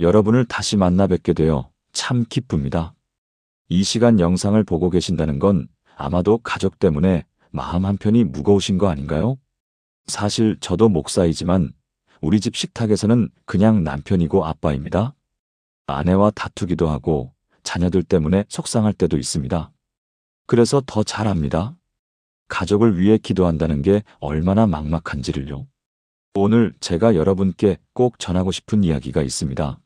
여러분을 다시 만나 뵙게 되어 참 기쁩니다. 이 시간 영상을 보고 계신다는 건 아마도 가족 때문에 마음 한편이 무거우신 거 아닌가요? 사실 저도 목사이지만 우리 집 식탁에서는 그냥 남편이고 아빠입니다. 아내와 다투기도 하고 자녀들 때문에 속상할 때도 있습니다. 그래서 더 잘 압니다. 가족을 위해 기도한다는 게 얼마나 막막한지를요. 오늘 제가 여러분께 꼭 전하고 싶은 이야기가 있습니다.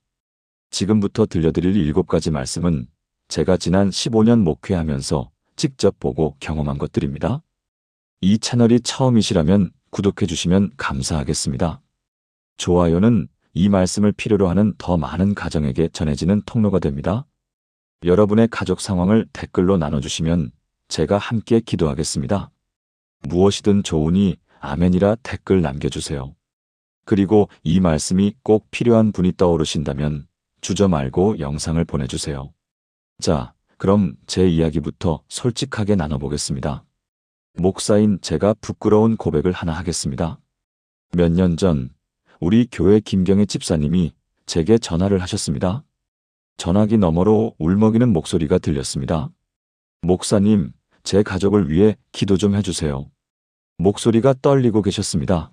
지금부터 들려드릴 7가지 말씀은 제가 지난 15년 목회하면서 직접 보고 경험한 것들입니다. 이 채널이 처음이시라면 구독해 주시면 감사하겠습니다. 좋아요는 이 말씀을 필요로 하는 더 많은 가정에게 전해지는 통로가 됩니다. 여러분의 가족 상황을 댓글로 나눠주시면 제가 함께 기도하겠습니다. 무엇이든 좋으니 아멘이라 댓글 남겨주세요. 그리고 이 말씀이 꼭 필요한 분이 떠오르신다면 주저 말고 영상을 보내주세요. 자, 그럼 제 이야기부터 솔직하게 나눠보겠습니다. 목사인 제가 부끄러운 고백을 하나 하겠습니다. 몇 년 전 우리 교회 김경애 집사님이 제게 전화를 하셨습니다. 전화기 너머로 울먹이는 목소리가 들렸습니다. 목사님, 제 가족을 위해 기도 좀 해주세요. 목소리가 떨리고 계셨습니다.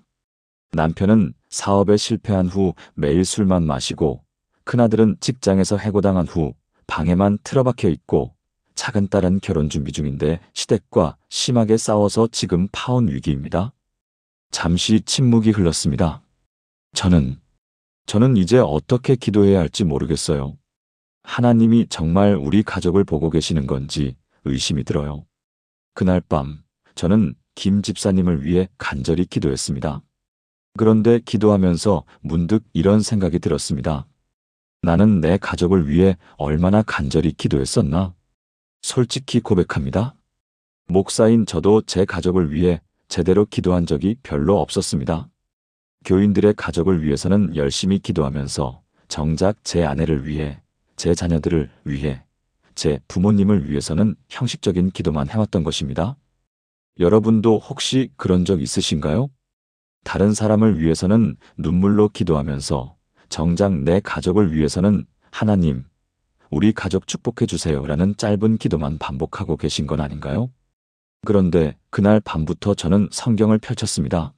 남편은 사업에 실패한 후 매일 술만 마시고, 큰아들은 직장에서 해고당한 후 방에만 틀어박혀 있고, 작은 딸은 결혼 준비 중인데 시댁과 심하게 싸워서 지금 파혼 위기입니다. 잠시 침묵이 흘렀습니다. 저는 이제 어떻게 기도해야 할지 모르겠어요. 하나님이 정말 우리 가족을 보고 계시는 건지 의심이 들어요. 그날 밤 저는 김 집사님을 위해 간절히 기도했습니다. 그런데 기도하면서 문득 이런 생각이 들었습니다. 나는 내 가족을 위해 얼마나 간절히 기도했었나? 솔직히 고백합니다. 목사인 저도 제 가족을 위해 제대로 기도한 적이 별로 없었습니다. 교인들의 가족을 위해서는 열심히 기도하면서 정작 제 아내를 위해, 제 자녀들을 위해, 제 부모님을 위해서는 형식적인 기도만 해왔던 것입니다. 여러분도 혹시 그런 적 있으신가요? 다른 사람을 위해서는 눈물로 기도하면서 정작 내 가족을 위해서는 하나님, 우리 가족 축복해 주세요라는 짧은 기도만 반복하고 계신 건 아닌가요? 그런데 그날 밤부터 저는 성경을 펼쳤습니다.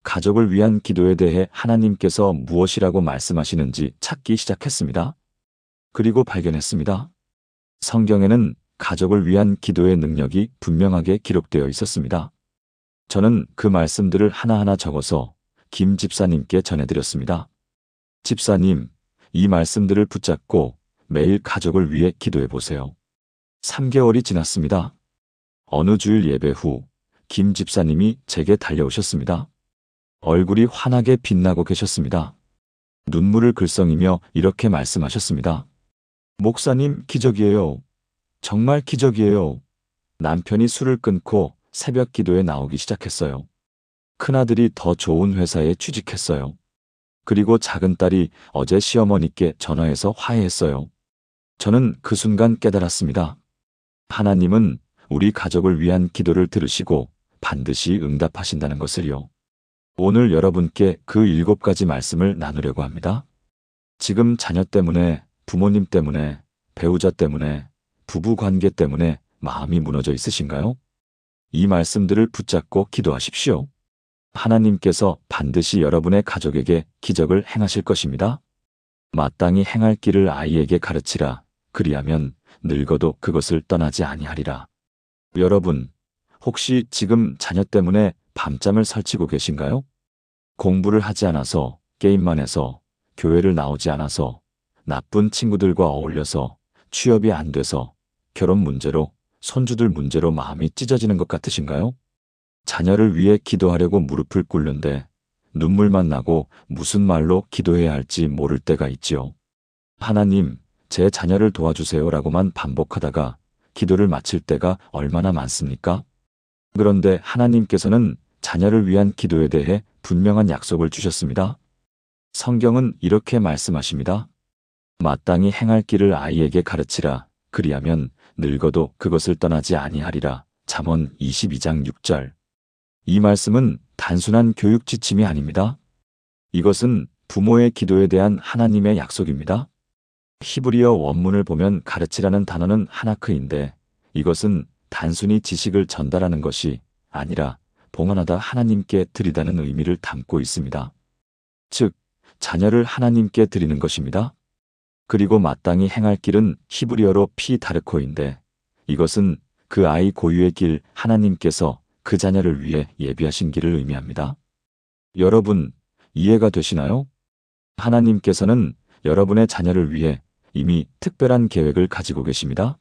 가족을 위한 기도에 대해 하나님께서 무엇이라고 말씀하시는지 찾기 시작했습니다. 그리고 발견했습니다. 성경에는 가족을 위한 기도의 능력이 분명하게 기록되어 있었습니다. 저는 그 말씀들을 하나하나 적어서 김 집사님께 전해드렸습니다. 집사님, 이 말씀들을 붙잡고 매일 가족을 위해 기도해 보세요. 3개월이 지났습니다. 어느 주일 예배 후 김 집사님이 제게 달려오셨습니다. 얼굴이 환하게 빛나고 계셨습니다. 눈물을 글썽이며 이렇게 말씀하셨습니다. 목사님, 기적이에요. 정말 기적이에요. 남편이 술을 끊고 새벽 기도에 나오기 시작했어요. 큰아들이 더 좋은 회사에 취직했어요. 그리고 작은 딸이 어제 시어머니께 전화해서 화해했어요. 저는 그 순간 깨달았습니다. 하나님은 우리 가족을 위한 기도를 들으시고 반드시 응답하신다는 것을요. 오늘 여러분께 그 7가지 말씀을 나누려고 합니다. 지금 자녀 때문에, 부모님 때문에, 배우자 때문에, 부부 관계 때문에 마음이 무너져 있으신가요? 이 말씀들을 붙잡고 기도하십시오. 하나님께서 반드시 여러분의 가족에게 기적을 행하실 것입니다. 마땅히 행할 길을 아이에게 가르치라. 그리하면 늙어도 그것을 떠나지 아니하리라. 여러분, 혹시 지금 자녀 때문에 밤잠을 설치고 계신가요? 공부를 하지 않아서, 게임만 해서, 교회를 나오지 않아서, 나쁜 친구들과 어울려서, 취업이 안 돼서, 결혼 문제로, 손주들 문제로 마음이 찢어지는 것 같으신가요? 자녀를 위해 기도하려고 무릎을 꿇는데 눈물만 나고 무슨 말로 기도해야 할지 모를 때가 있지요. 하나님, 제 자녀를 도와주세요라고만 반복하다가 기도를 마칠 때가 얼마나 많습니까? 그런데 하나님께서는 자녀를 위한 기도에 대해 분명한 약속을 주셨습니다. 성경은 이렇게 말씀하십니다. 마땅히 행할 길을 아이에게 가르치라. 그리하면 늙어도 그것을 떠나지 아니하리라. 잠언 22장 6절. 이 말씀은 단순한 교육 지침이 아닙니다. 이것은 부모의 기도에 대한 하나님의 약속입니다. 히브리어 원문을 보면 가르치라는 단어는 하나크인데 이것은 단순히 지식을 전달하는 것이 아니라 봉헌하다 하나님께 드리다는 의미를 담고 있습니다. 즉, 자녀를 하나님께 드리는 것입니다. 그리고 마땅히 행할 길은 히브리어로 피다르코인데 이것은 그 아이 고유의 길, 하나님께서 그 자녀를 위해 예비하신 길을 의미합니다. 여러분, 이해가 되시나요? 하나님께서는 여러분의 자녀를 위해 이미 특별한 계획을 가지고 계십니다.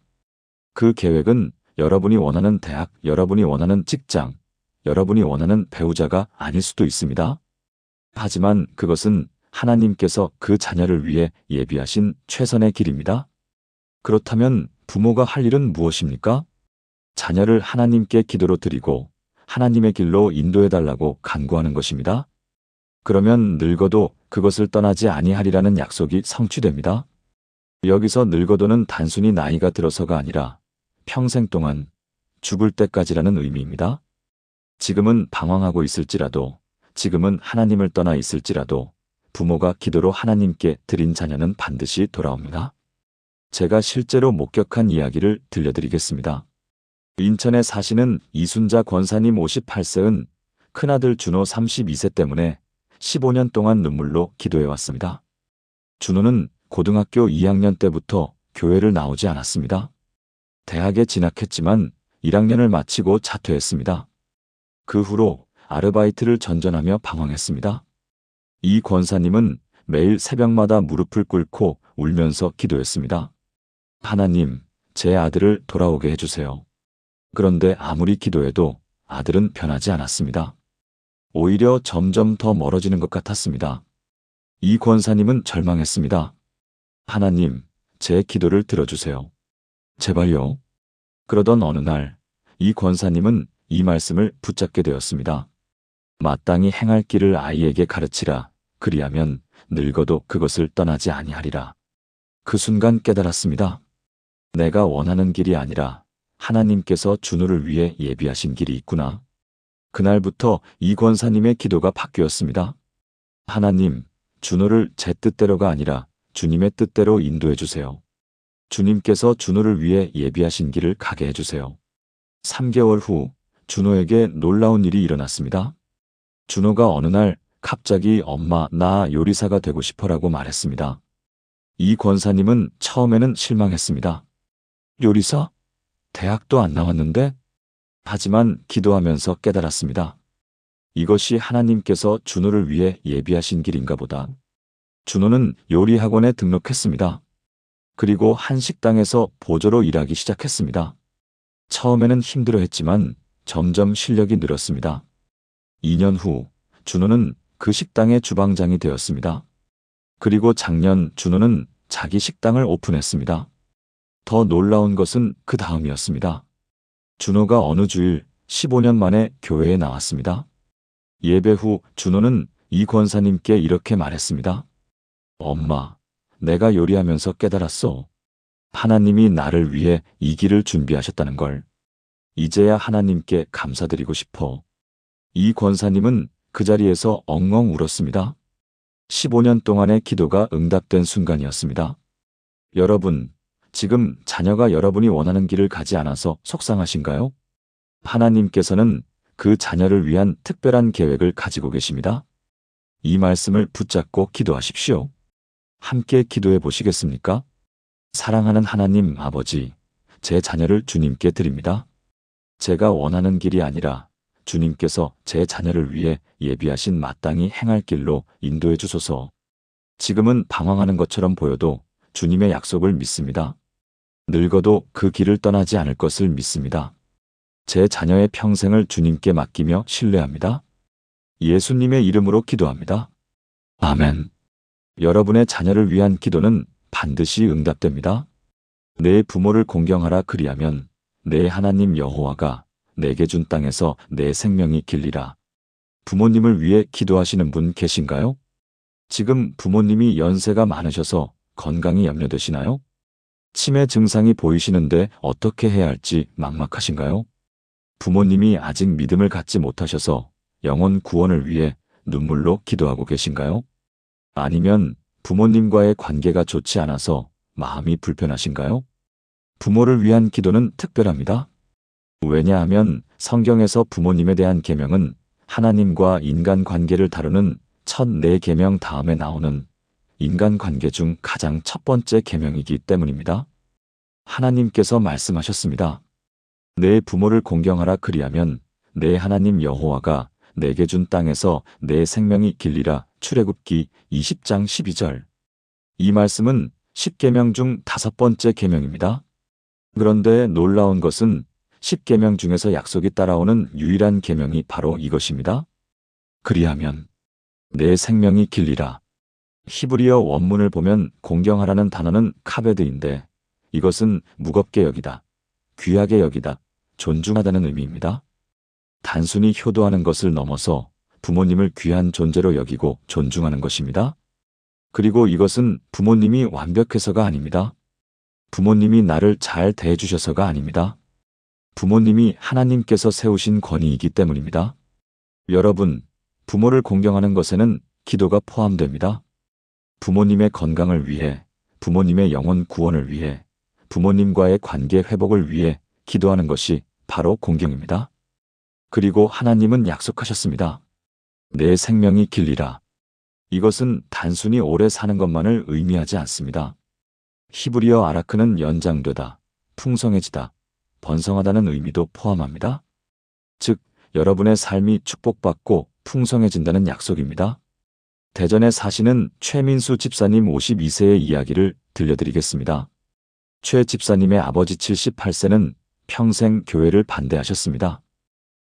그 계획은 여러분이 원하는 대학, 여러분이 원하는 직장, 여러분이 원하는 배우자가 아닐 수도 있습니다. 하지만 그것은 하나님께서 그 자녀를 위해 예비하신 최선의 길입니다. 그렇다면 부모가 할 일은 무엇입니까? 자녀를 하나님께 기도로 드리고 하나님의 길로 인도해달라고 간구하는 것입니다. 그러면 늙어도 그것을 떠나지 아니하리라는 약속이 성취됩니다. 여기서 늙어도는 단순히 나이가 들어서가 아니라 평생 동안 죽을 때까지라는 의미입니다. 지금은 방황하고 있을지라도, 지금은 하나님을 떠나 있을지라도 부모가 기도로 하나님께 드린 자녀는 반드시 돌아옵니다. 제가 실제로 목격한 이야기를 들려드리겠습니다. 인천에 사시는 이순자 권사님 58세은 큰아들 준호 32세 때문에 15년 동안 눈물로 기도해왔습니다. 준호는 고등학교 2학년 때부터 교회를 나오지 않았습니다. 대학에 진학했지만 1학년을 마치고 자퇴했습니다. 그 후로 아르바이트를 전전하며 방황했습니다. 이 권사님은 매일 새벽마다 무릎을 꿇고 울면서 기도했습니다. 하나님, 제 아들을 돌아오게 해주세요. 그런데 아무리 기도해도 아들은 변하지 않았습니다. 오히려 점점 더 멀어지는 것 같았습니다. 이 권사님은 절망했습니다. 하나님, 제 기도를 들어주세요. 제발요. 그러던 어느 날, 이 권사님은 이 말씀을 붙잡게 되었습니다. 마땅히 행할 길을 아이에게 가르치라. 그리하면 늙어도 그것을 떠나지 아니하리라. 그 순간 깨달았습니다. 내가 원하는 길이 아니라 하나님께서 준호를 위해 예비하신 길이 있구나. 그날부터 이 권사님의 기도가 바뀌었습니다. 하나님, 준호를 제 뜻대로가 아니라 주님의 뜻대로 인도해 주세요. 주님께서 준호를 위해 예비하신 길을 가게 해주세요. 3개월 후 준호에게 놀라운 일이 일어났습니다. 준호가 어느 날 갑자기 엄마, 나 요리사가 되고 싶어라고 말했습니다. 이 권사님은 처음에는 실망했습니다. 요리사? 대학도 안 나왔는데? 하지만 기도하면서 깨달았습니다. 이것이 하나님께서 준호를 위해 예비하신 길인가 보다. 준호는 요리학원에 등록했습니다. 그리고 한 식당에서 보조로 일하기 시작했습니다. 처음에는 힘들어했지만 점점 실력이 늘었습니다. 2년 후 준호는 그 식당의 주방장이 되었습니다. 그리고 작년 준호는 자기 식당을 오픈했습니다. 더 놀라운 것은 그 다음이었습니다. 준호가 어느 주일 15년 만에 교회에 나왔습니다. 예배 후 준호는 이 권사님께 이렇게 말했습니다. 엄마, 내가 요리하면서 깨달았어. 하나님이 나를 위해 이 길을 준비하셨다는 걸. 이제야 하나님께 감사드리고 싶어. 이 권사님은 그 자리에서 엉엉 울었습니다. 15년 동안의 기도가 응답된 순간이었습니다. 여러분, 지금 자녀가 여러분이 원하는 길을 가지 않아서 속상하신가요? 하나님께서는 그 자녀를 위한 특별한 계획을 가지고 계십니다. 이 말씀을 붙잡고 기도하십시오. 함께 기도해 보시겠습니까? 사랑하는 하나님 아버지, 제 자녀를 주님께 드립니다. 제가 원하는 길이 아니라 주님께서 제 자녀를 위해 예비하신 마땅히 행할 길로 인도해 주소서. 지금은 방황하는 것처럼 보여도 주님의 약속을 믿습니다. 늙어도 그 길을 떠나지 않을 것을 믿습니다. 제 자녀의 평생을 주님께 맡기며 신뢰합니다. 예수님의 이름으로 기도합니다. 아멘. 여러분의 자녀를 위한 기도는 반드시 응답됩니다. 내 부모를 공경하라 그리하면 내 하나님 여호와가 내게 준 땅에서 내 생명이 길리라. 부모님을 위해 기도하시는 분 계신가요? 지금 부모님이 연세가 많으셔서 건강이 염려되시나요? 치매 증상이 보이시는데 어떻게 해야 할지 막막하신가요? 부모님이 아직 믿음을 갖지 못하셔서 영혼 구원을 위해 눈물로 기도하고 계신가요? 아니면 부모님과의 관계가 좋지 않아서 마음이 불편하신가요? 부모를 위한 기도는 특별합니다. 왜냐하면 성경에서 부모님에 대한 계명은 하나님과 인간 관계를 다루는 첫 네 계명 다음에 나오는 인간 관계 중 가장 첫 번째 계명이기 때문입니다. 하나님께서 말씀하셨습니다. 내 부모를 공경하라 그리하면 내 하나님 여호와가 내게 준 땅에서 내 생명이 길리라. 출애굽기 20장 12절. 이 말씀은 10계명 중 5번째 계명입니다. 그런데 놀라운 것은 10계명 중에서 약속이 따라오는 유일한 계명이 바로 이것입니다. 그리하면 내 생명이 길리라. 히브리어 원문을 보면 공경하라는 단어는 카베드인데 이것은 무겁게 여기다, 귀하게 여기다, 존중하다는 의미입니다. 단순히 효도하는 것을 넘어서 부모님을 귀한 존재로 여기고 존중하는 것입니다. 그리고 이것은 부모님이 완벽해서가 아닙니다. 부모님이 나를 잘 대해주셔서가 아닙니다. 부모님이 하나님께서 세우신 권위이기 때문입니다. 여러분, 부모를 공경하는 것에는 기도가 포함됩니다. 부모님의 건강을 위해, 부모님의 영혼 구원을 위해, 부모님과의 관계 회복을 위해 기도하는 것이 바로 공경입니다. 그리고 하나님은 약속하셨습니다. 내 생명이 길리라. 이것은 단순히 오래 사는 것만을 의미하지 않습니다. 히브리어 아라크는 연장되다, 풍성해지다, 번성하다는 의미도 포함합니다. 즉, 여러분의 삶이 축복받고 풍성해진다는 약속입니다. 대전에 사시는 최민수 집사님 52세의 이야기를 들려드리겠습니다. 최 집사님의 아버지 78세는 평생 교회를 반대하셨습니다.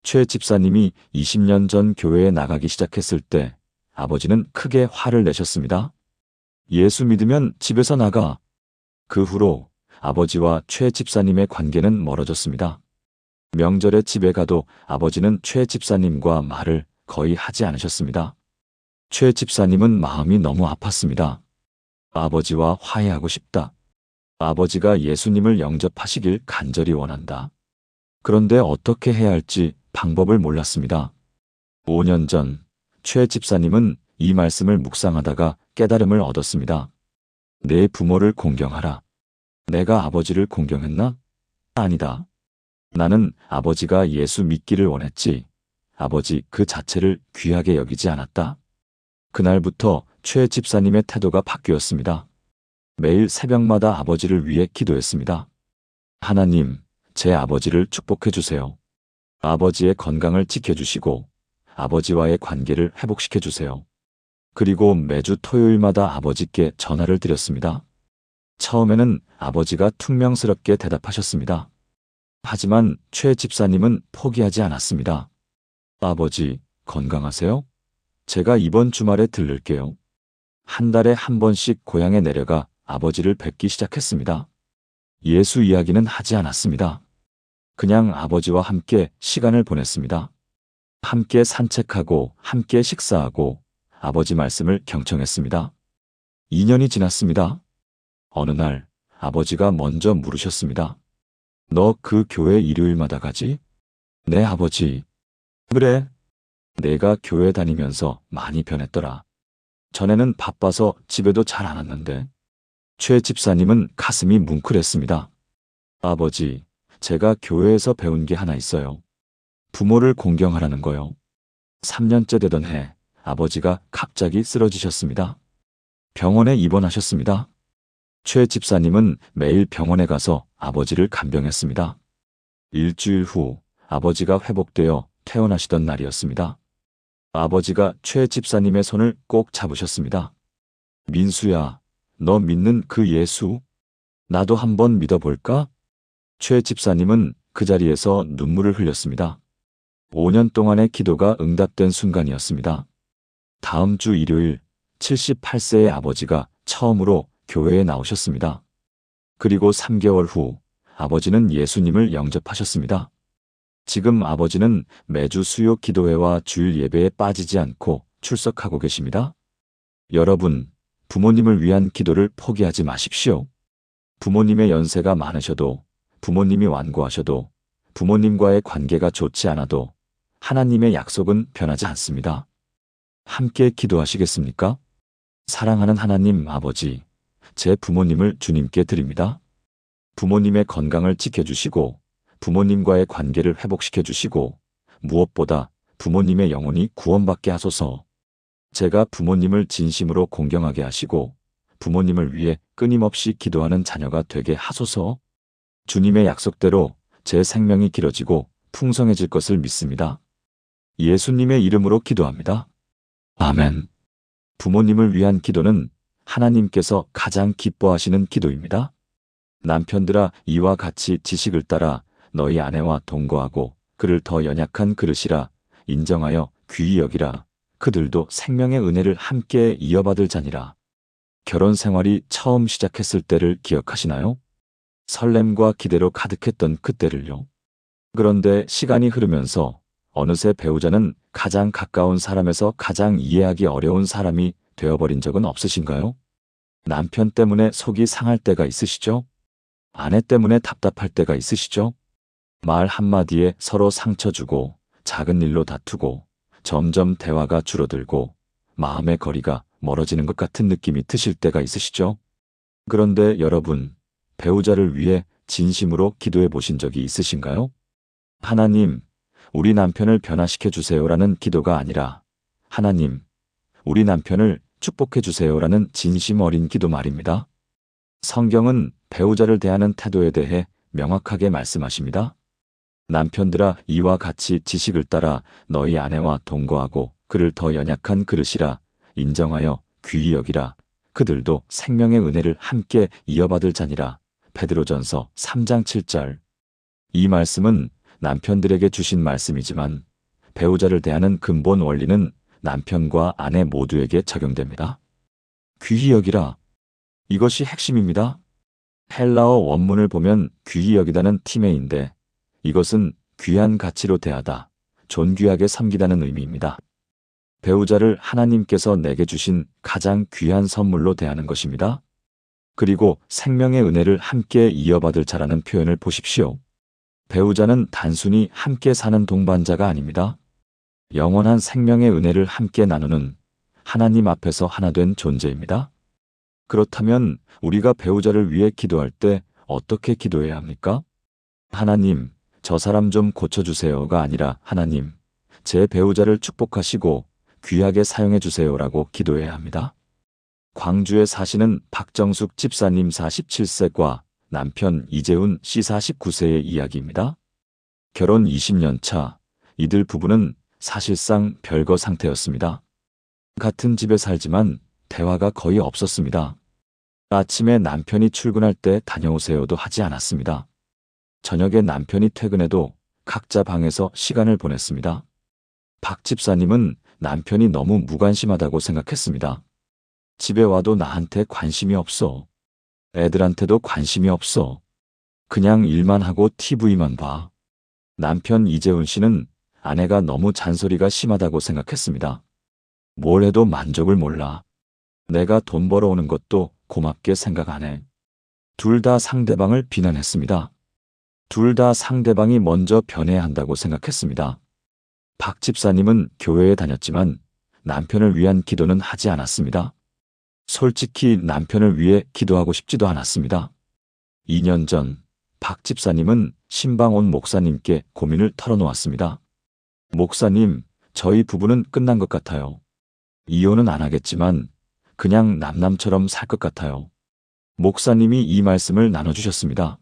최 집사님이 20년 전 교회에 나가기 시작했을 때 아버지는 크게 화를 내셨습니다. 예수 믿으면 집에서 나가. 그 후로 아버지와 최 집사님의 관계는 멀어졌습니다. 명절에 집에 가도 아버지는 최 집사님과 말을 거의 하지 않으셨습니다. 최 집사님은 마음이 너무 아팠습니다. 아버지와 화해하고 싶다. 아버지가 예수님을 영접하시길 간절히 원한다. 그런데 어떻게 해야 할지 방법을 몰랐습니다. 5년 전 최 집사님은 이 말씀을 묵상하다가 깨달음을 얻었습니다. 내 부모를 공경하라. 내가 아버지를 공경했나? 아니다. 나는 아버지가 예수 믿기를 원했지. 아버지 그 자체를 귀하게 여기지 않았다. 그날부터 최 집사님의 태도가 바뀌었습니다. 매일 새벽마다 아버지를 위해 기도했습니다. 하나님, 제 아버지를 축복해 주세요. 아버지의 건강을 지켜주시고 아버지와의 관계를 회복시켜 주세요. 그리고 매주 토요일마다 아버지께 전화를 드렸습니다. 처음에는 아버지가 퉁명스럽게 대답하셨습니다. 하지만 최 집사님은 포기하지 않았습니다. 아버지, 건강하세요? 제가 이번 주말에 들를게요. 한 달에 한 번씩 고향에 내려가 아버지를 뵙기 시작했습니다. 예수 이야기는 하지 않았습니다. 그냥 아버지와 함께 시간을 보냈습니다. 함께 산책하고 함께 식사하고 아버지 말씀을 경청했습니다. 2년이 지났습니다. 어느 날 아버지가 먼저 물으셨습니다. 너 그 교회 일요일마다 가지? 네, 아버지. 그래. 내가 교회 다니면서 많이 변했더라. 전에는 바빠서 집에도 잘 안 왔는데. 최 집사님은 가슴이 뭉클했습니다. 아버지, 제가 교회에서 배운 게 하나 있어요. 부모를 공경하라는 거요. 3년째 되던 해 아버지가 갑자기 쓰러지셨습니다. 병원에 입원하셨습니다. 최 집사님은 매일 병원에 가서 아버지를 간병했습니다. 일주일 후 아버지가 회복되어 퇴원하시던 날이었습니다. 아버지가 최 집사님의 손을 꼭 잡으셨습니다. 민수야, 너 믿는 그 예수? 나도 한번 믿어볼까? 최 집사님은 그 자리에서 눈물을 흘렸습니다. 5년 동안의 기도가 응답된 순간이었습니다. 다음 주 일요일 78세의 아버지가 처음으로 교회에 나오셨습니다. 그리고 3개월 후 아버지는 예수님을 영접하셨습니다. 지금 아버지는 매주 수요 기도회와 주일 예배에 빠지지 않고 출석하고 계십니다. 여러분, 부모님을 위한 기도를 포기하지 마십시오. 부모님의 연세가 많으셔도, 부모님이 완고하셔도, 부모님과의 관계가 좋지 않아도 하나님의 약속은 변하지 않습니다. 함께 기도하시겠습니까? 사랑하는 하나님 아버지, 제 부모님을 주님께 드립니다. 부모님의 건강을 지켜주시고 부모님과의 관계를 회복시켜 주시고 무엇보다 부모님의 영혼이 구원받게 하소서. 제가 부모님을 진심으로 공경하게 하시고 부모님을 위해 끊임없이 기도하는 자녀가 되게 하소서. 주님의 약속대로 제 생명이 길어지고 풍성해질 것을 믿습니다. 예수님의 이름으로 기도합니다. 아멘. 부모님을 위한 기도는 하나님께서 가장 기뻐하시는 기도입니다. 남편들아, 이와 같이 지식을 따라 너희 아내와 동거하고 그를 더 연약한 그릇이라 인정하여 귀히 여기라. 그들도 생명의 은혜를 함께 이어받을 자니라. 결혼 생활이 처음 시작했을 때를 기억하시나요? 설렘과 기대로 가득했던 그때를요. 그런데 시간이 흐르면서 어느새 배우자는 가장 가까운 사람에서 가장 이해하기 어려운 사람이 되어버린 적은 없으신가요? 남편 때문에 속이 상할 때가 있으시죠? 아내 때문에 답답할 때가 있으시죠? 말 한마디에 서로 상처 주고 작은 일로 다투고 점점 대화가 줄어들고 마음의 거리가 멀어지는 것 같은 느낌이 드실 때가 있으시죠? 그런데 여러분, 배우자를 위해 진심으로 기도해 보신 적이 있으신가요? 하나님, 우리 남편을 변화시켜 주세요라는 기도가 아니라 하나님, 우리 남편을 축복해 주세요라는 진심 어린 기도 말입니다. 성경은 배우자를 대하는 태도에 대해 명확하게 말씀하십니다. 남편들아, 이와 같이 지식을 따라 너희 아내와 동거하고 그를 더 연약한 그릇이라 인정하여 귀히 여기라. 그들도 생명의 은혜를 함께 이어받을 자니라. 베드로전서 3장 7절. 이 말씀은 남편들에게 주신 말씀이지만 배우자를 대하는 근본 원리는 남편과 아내 모두에게 적용됩니다. 귀히 여기라. 이것이 핵심입니다. 헬라어 원문을 보면 귀히 여기다는 팀에인데 이것은 귀한 가치로 대하다, 존귀하게 섬기다는 의미입니다. 배우자를 하나님께서 내게 주신 가장 귀한 선물로 대하는 것입니다. 그리고 생명의 은혜를 함께 이어받을 자라는 표현을 보십시오. 배우자는 단순히 함께 사는 동반자가 아닙니다. 영원한 생명의 은혜를 함께 나누는 하나님 앞에서 하나 된 존재입니다. 그렇다면 우리가 배우자를 위해 기도할 때 어떻게 기도해야 합니까? 하나님, 저 사람 좀 고쳐주세요가 아니라 하나님, 제 배우자를 축복하시고 귀하게 사용해 주세요라고 기도해야 합니다. 광주에 사시는 박정숙 집사님 47세과 남편 이재훈 씨 49세의 이야기입니다. 결혼 20년 차, 이들 부부는 사실상 별거 상태였습니다. 같은 집에 살지만 대화가 거의 없었습니다. 아침에 남편이 출근할 때 다녀오세요도 하지 않았습니다. 저녁에 남편이 퇴근해도 각자 방에서 시간을 보냈습니다. 박 집사님은 남편이 너무 무관심하다고 생각했습니다. 집에 와도 나한테 관심이 없어. 애들한테도 관심이 없어. 그냥 일만 하고 TV만 봐. 남편 이재훈 씨는 아내가 너무 잔소리가 심하다고 생각했습니다. 뭘 해도 만족을 몰라. 내가 돈 벌어오는 것도 고맙게 생각 안 해. 둘 다 상대방을 비난했습니다. 둘 다 상대방이 먼저 변해야 한다고 생각했습니다. 박 집사님은 교회에 다녔지만 남편을 위한 기도는 하지 않았습니다. 솔직히 남편을 위해 기도하고 싶지도 않았습니다. 2년 전 박 집사님은 신방온 목사님께 고민을 털어놓았습니다. 목사님, 저희 부부는 끝난 것 같아요. 이혼은 안 하겠지만 그냥 남남처럼 살 것 같아요. 목사님이 이 말씀을 나눠주셨습니다.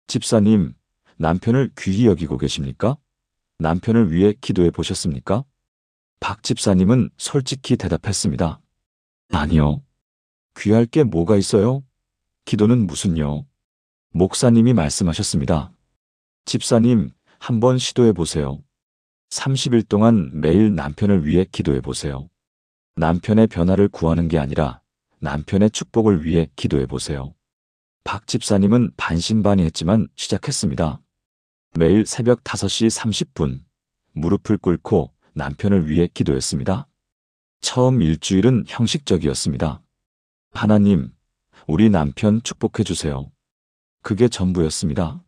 집사님, 남편을 귀히 여기고 계십니까? 남편을 위해 기도해 보셨습니까? 박 집사님은 솔직히 대답했습니다. 아니요. 귀할 게 뭐가 있어요? 기도는 무슨요? 목사님이 말씀하셨습니다. 집사님, 한번 시도해 보세요. 30일 동안 매일 남편을 위해 기도해 보세요. 남편의 변화를 구하는 게 아니라 남편의 축복을 위해 기도해 보세요. 박 집사님은 반신반의했지만 시작했습니다. 매일 새벽 5시 30분 무릎을 꿇고 남편을 위해 기도했습니다. 처음 일주일은 형식적이었습니다. 하나님, 우리 남편 축복해 주세요. 그게 전부였습니다.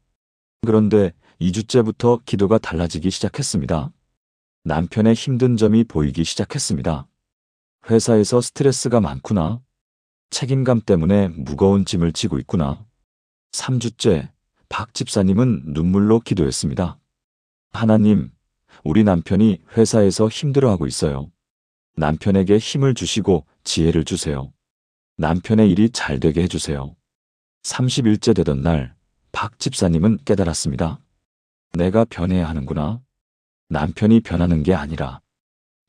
그런데 2주째부터 기도가 달라지기 시작했습니다. 남편의 힘든 점이 보이기 시작했습니다. 회사에서 스트레스가 많구나. 책임감 때문에 무거운 짐을 지고 있구나. 3주째 박 집사님은 눈물로 기도했습니다. 하나님, 우리 남편이 회사에서 힘들어하고 있어요. 남편에게 힘을 주시고 지혜를 주세요. 남편의 일이 잘 되게 해주세요. 30일째 되던 날, 박 집사님은 깨달았습니다. 내가 변해야 하는구나. 남편이 변하는 게 아니라.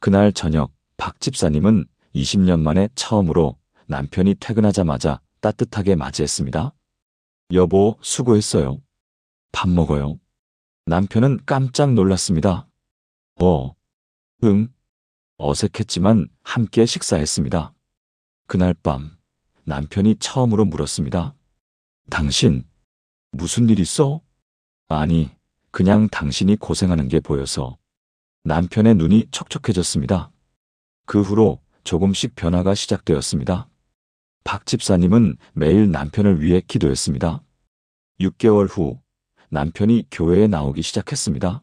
그날 저녁, 박 집사님은 20년 만에 처음으로 남편이 퇴근하자마자 따뜻하게 맞이했습니다. 여보, 수고했어요. 밥 먹어요. 남편은 깜짝 놀랐습니다. 응. 어색했지만 함께 식사했습니다. 그날 밤, 남편이 처음으로 물었습니다. 당신, 무슨 일 있어? 아니, 그냥 당신이 고생하는 게 보여서. 남편의 눈이 촉촉해졌습니다. 그 후로 조금씩 변화가 시작되었습니다. 박 집사님은 매일 남편을 위해 기도했습니다. 6개월 후, 남편이 교회에 나오기 시작했습니다.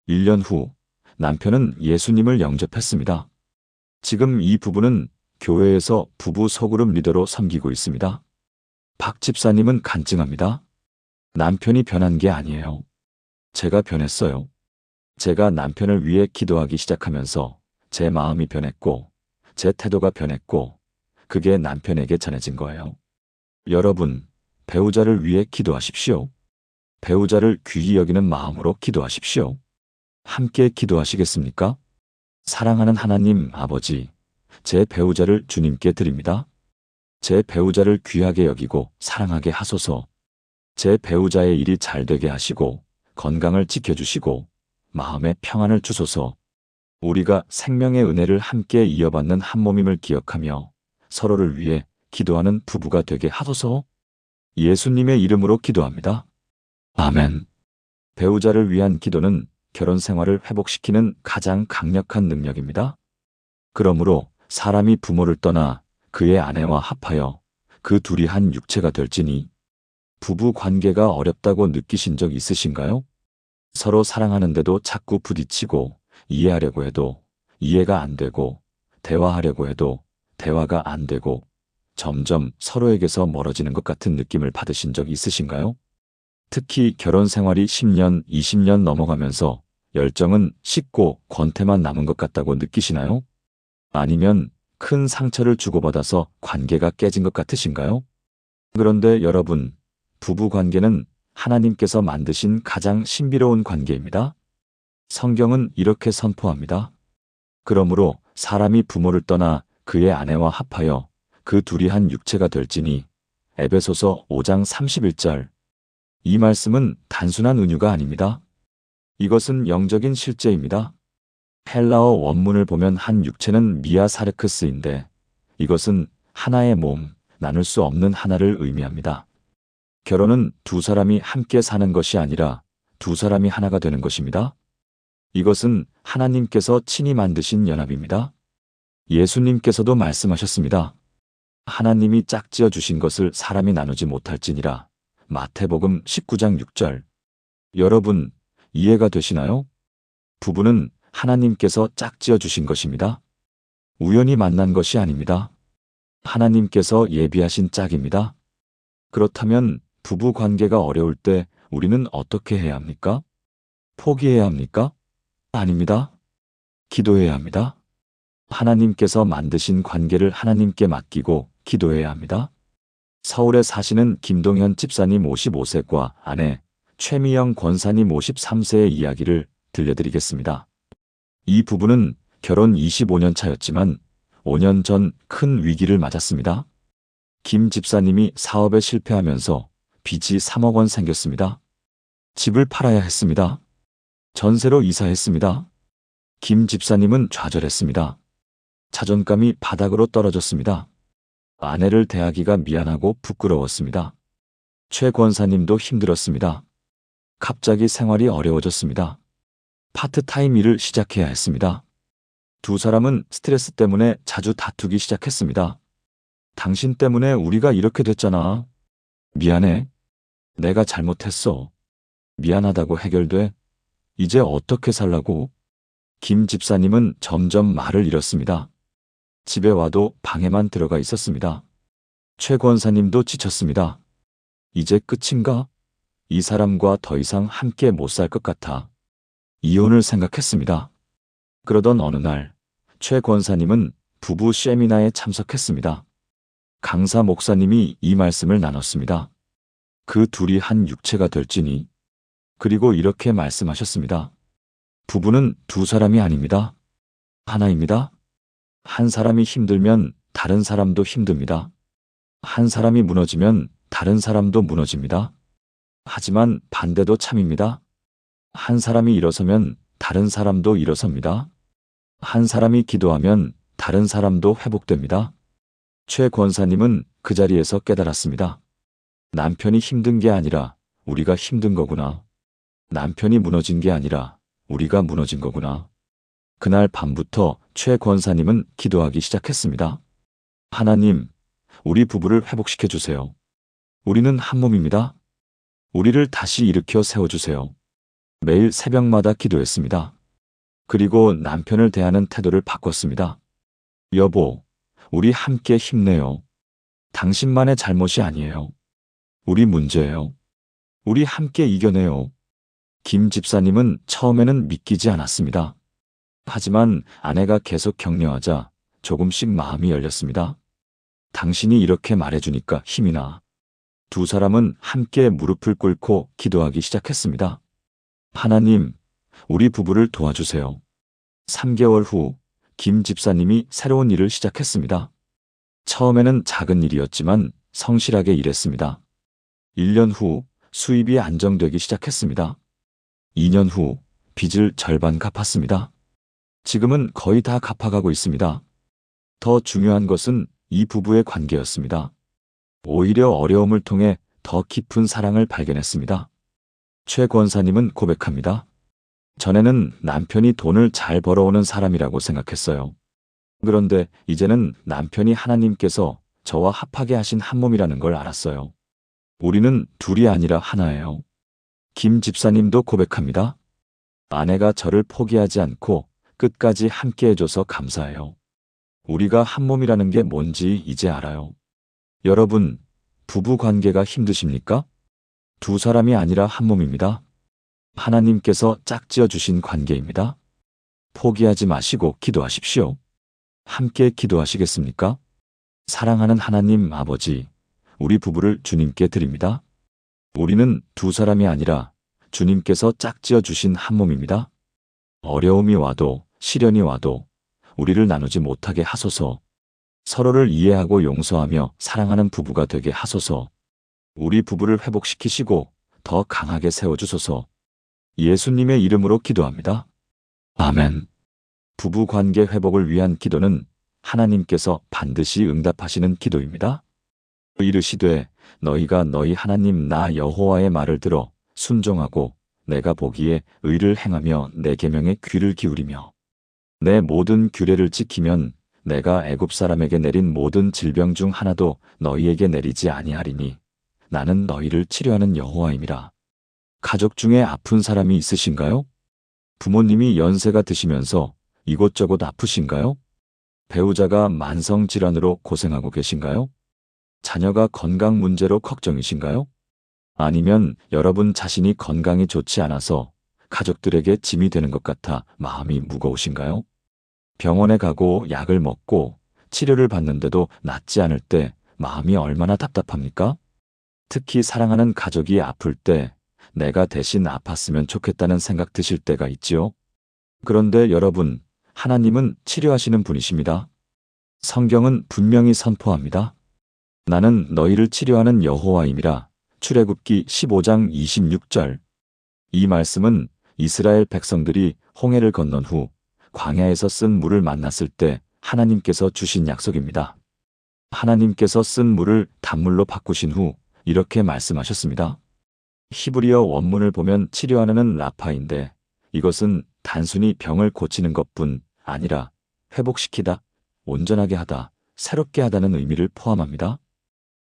1년 후, 남편은 예수님을 영접했습니다. 지금 이 부부는 교회에서 부부 소그룹 리더로 섬기고 있습니다. 박 집사님은 간증합니다. 남편이 변한 게 아니에요. 제가 변했어요. 제가 남편을 위해 기도하기 시작하면서 제 마음이 변했고, 제 태도가 변했고, 그게 남편에게 전해진 거예요. 여러분, 배우자를 위해 기도하십시오. 배우자를 귀히 여기는 마음으로 기도하십시오. 함께 기도하시겠습니까? 사랑하는 하나님 아버지, 제 배우자를 주님께 드립니다. 제 배우자를 귀하게 여기고 사랑하게 하소서. 제 배우자의 일이 잘 되게 하시고 건강을 지켜주시고 마음의 평안을 주소서. 우리가 생명의 은혜를 함께 이어받는 한 몸임을 기억하며 서로를 위해 기도하는 부부가 되게 하소서. 예수님의 이름으로 기도합니다. 아멘. 배우자를 위한 기도는 결혼 생활을 회복시키는 가장 강력한 능력입니다. 그러므로 사람이 부모를 떠나 그의 아내와 합하여 그 둘이 한 육체가 될지니 부부 관계가 어렵다고 느끼신 적 있으신가요? 서로 사랑하는데도 자꾸 부딪히고 이해하려고 해도 이해가 안 되고 대화하려고 해도 대화가 안 되고 점점 서로에게서 멀어지는 것 같은 느낌을 받으신 적 있으신가요? 특히 결혼 생활이 10년, 20년 넘어가면서 열정은 식고 권태만 남은 것 같다고 느끼시나요? 아니면 큰 상처를 주고받아서 관계가 깨진 것 같으신가요? 그런데 여러분, 부부 관계는 하나님께서 만드신 가장 신비로운 관계입니다. 성경은 이렇게 선포합니다. 그러므로 사람이 부모를 떠나 그의 아내와 합하여 그 둘이 한 육체가 될지니 에베소서 5장 31절. 이 말씀은 단순한 은유가 아닙니다. 이것은 영적인 실제입니다. 헬라어 원문을 보면 한 육체는 미아사르크스인데 이것은 하나의 몸, 나눌 수 없는 하나를 의미합니다. 결혼은 두 사람이 함께 사는 것이 아니라 두 사람이 하나가 되는 것입니다. 이것은 하나님께서 친히 만드신 연합입니다. 예수님께서도 말씀하셨습니다. 하나님이 짝지어 주신 것을 사람이 나누지 못할지니라. 마태복음 19장 6절. 여러분, 이해가 되시나요? 부부는 하나님께서 짝지어 주신 것입니다. 우연히 만난 것이 아닙니다. 하나님께서 예비하신 짝입니다. 그렇다면 부부 관계가 어려울 때 우리는 어떻게 해야 합니까? 포기해야 합니까? 아닙니다. 기도해야 합니다. 하나님께서 만드신 관계를 하나님께 맡기고 기도해야 합니다. 서울에 사시는 김동현 집사님 55세과 아내 최미영 권사님 53세의 이야기를 들려드리겠습니다. 이 부부는 결혼 25년 차였지만 5년 전 큰 위기를 맞았습니다. 김 집사님이 사업에 실패하면서 빚이 3억 원 생겼습니다. 집을 팔아야 했습니다. 전세로 이사했습니다. 김 집사님은 좌절했습니다. 자존감이 바닥으로 떨어졌습니다. 아내를 대하기가 미안하고 부끄러웠습니다. 최 권사님도 힘들었습니다. 갑자기 생활이 어려워졌습니다. 파트타임 일을 시작해야 했습니다. 두 사람은 스트레스 때문에 자주 다투기 시작했습니다. 당신 때문에 우리가 이렇게 됐잖아. 미안해. 내가 잘못했어. 미안하다고 해결돼. 이제 어떻게 살라고? 김 집사님은 점점 말을 잃었습니다. 집에 와도 방에만 들어가 있었습니다. 최 권사님도 지쳤습니다. 이제 끝인가? 이 사람과 더 이상 함께 못 살 것 같아 이혼을 생각했습니다. 그러던 어느 날, 최 권사님은 부부 세미나에 참석했습니다. 강사 목사님이 이 말씀을 나눴습니다. 그 둘이 한 육체가 될지니. 그리고 이렇게 말씀하셨습니다. 부부는 두 사람이 아닙니다. 하나입니다. 한 사람이 힘들면 다른 사람도 힘듭니다. 한 사람이 무너지면 다른 사람도 무너집니다. 하지만 반대도 참입니다. 한 사람이 일어서면 다른 사람도 일어섭니다. 한 사람이 기도하면 다른 사람도 회복됩니다. 최 권사님은 그 자리에서 깨달았습니다. 남편이 힘든 게 아니라 우리가 힘든 거구나. 남편이 무너진 게 아니라 우리가 무너진 거구나. 그날 밤부터 최 권사님은 기도하기 시작했습니다. 하나님, 우리 부부를 회복시켜 주세요. 우리는 한 몸입니다. 우리를 다시 일으켜 세워주세요. 매일 새벽마다 기도했습니다. 그리고 남편을 대하는 태도를 바꿨습니다. 여보, 우리 함께 힘내요. 당신만의 잘못이 아니에요. 우리 문제예요. 우리 함께 이겨내요. 김 집사님은 처음에는 믿기지 않았습니다. 하지만 아내가 계속 격려하자 조금씩 마음이 열렸습니다. 당신이 이렇게 말해주니까 힘이 나. 두 사람은 함께 무릎을 꿇고 기도하기 시작했습니다. 하나님, 우리 부부를 도와주세요. 3개월 후, 김 집사님이 새로운 일을 시작했습니다. 처음에는 작은 일이었지만 성실하게 일했습니다. 1년 후 수입이 안정되기 시작했습니다. 2년 후 빚을 절반 갚았습니다. 지금은 거의 다 갚아가고 있습니다. 더 중요한 것은 이 부부의 관계였습니다. 오히려 어려움을 통해 더 깊은 사랑을 발견했습니다. 최 권사님은 고백합니다. 전에는 남편이 돈을 잘 벌어오는 사람이라고 생각했어요. 그런데 이제는 남편이 하나님께서 저와 합하게 하신 한 몸이라는 걸 알았어요. 우리는 둘이 아니라 하나예요. 김 집사님도 고백합니다. 아내가 저를 포기하지 않고 끝까지 함께 해줘서 감사해요. 우리가 한 몸이라는 게 뭔지 이제 알아요. 여러분, 부부 관계가 힘드십니까? 두 사람이 아니라 한 몸입니다. 하나님께서 짝지어 주신 관계입니다. 포기하지 마시고 기도하십시오. 함께 기도하시겠습니까? 사랑하는 하나님 아버지, 우리 부부를 주님께 드립니다. 우리는 두 사람이 아니라 주님께서 짝지어 주신 한 몸입니다. 어려움이 와도 시련이 와도 우리를 나누지 못하게 하소서. 서로를 이해하고 용서하며 사랑하는 부부가 되게 하소서. 우리 부부를 회복시키시고 더 강하게 세워주소서. 예수님의 이름으로 기도합니다. 아멘. 부부 관계 회복을 위한 기도는 하나님께서 반드시 응답하시는 기도입니다. 이르시되 너희가 너희 하나님 나 여호와의 말을 들어 순종하고 내가 보기에 의를 행하며 내 계명에 귀를 기울이며 내 모든 규례를 지키면 내가 애굽 사람에게 내린 모든 질병 중 하나도 너희에게 내리지 아니하리니 나는 너희를 치료하는 여호와임이라. 가족 중에 아픈 사람이 있으신가요? 부모님이 연세가 드시면서 이곳저곳 아프신가요? 배우자가 만성질환으로 고생하고 계신가요? 자녀가 건강 문제로 걱정이신가요? 아니면 여러분 자신이 건강이 좋지 않아서 가족들에게 짐이 되는 것 같아 마음이 무거우신가요? 병원에 가고 약을 먹고 치료를 받는데도 낫지 않을 때 마음이 얼마나 답답합니까? 특히 사랑하는 가족이 아플 때 내가 대신 아팠으면 좋겠다는 생각 드실 때가 있지요. 그런데 여러분, 하나님은 치료하시는 분이십니다. 성경은 분명히 선포합니다. 나는 너희를 치료하는 여호와임이라. 출애굽기 15장 26절. 이 말씀은 이스라엘 백성들이 홍해를 건넌 후 광야에서 쓴 물을 만났을 때 하나님께서 주신 약속입니다. 하나님께서 쓴 물을 단물로 바꾸신 후 이렇게 말씀하셨습니다. 히브리어 원문을 보면 치료하는 라파인데 이것은 단순히 병을 고치는 것뿐 아니라 회복시키다, 온전하게 하다, 새롭게 하다는 의미를 포함합니다.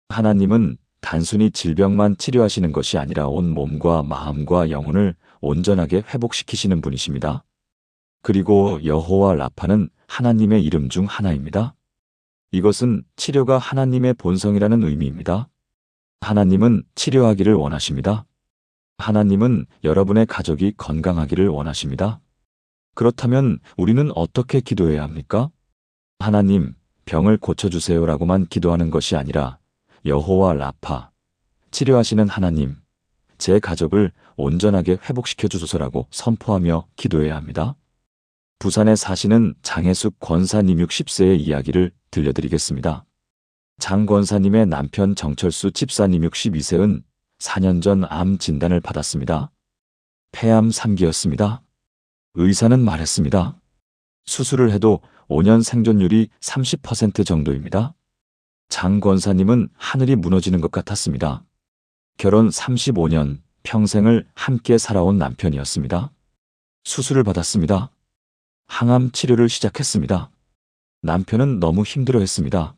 하나님은 단순히 질병만 치료하시는 것이 아니라 온 몸과 마음과 영혼을 온전하게 회복시키시는 분이십니다. 그리고 여호와 라파는 하나님의 이름 중 하나입니다. 이것은 치료가 하나님의 본성이라는 의미입니다. 하나님은 치료하기를 원하십니다. 하나님은 여러분의 가족이 건강하기를 원하십니다. 그렇다면 우리는 어떻게 기도해야 합니까? 하나님, 병을 고쳐주세요라고만 기도하는 것이 아니라 여호와 라파, 치료하시는 하나님, 제 가족을 온전하게 회복시켜 주소서라고 선포하며 기도해야 합니다. 부산에 사시는 장혜숙 권사님 60세의 이야기를 들려드리겠습니다. 장 권사님의 남편 정철수 집사님 62세는 4년 전 암 진단을 받았습니다. 폐암 3기였습니다. 의사는 말했습니다. 수술을 해도 5년 생존율이 30% 정도입니다. 장 권사님은 하늘이 무너지는 것 같았습니다. 결혼 35년, 평생을 함께 살아온 남편이었습니다. 수술을 받았습니다. 항암 치료를 시작했습니다. 남편은 너무 힘들어했습니다.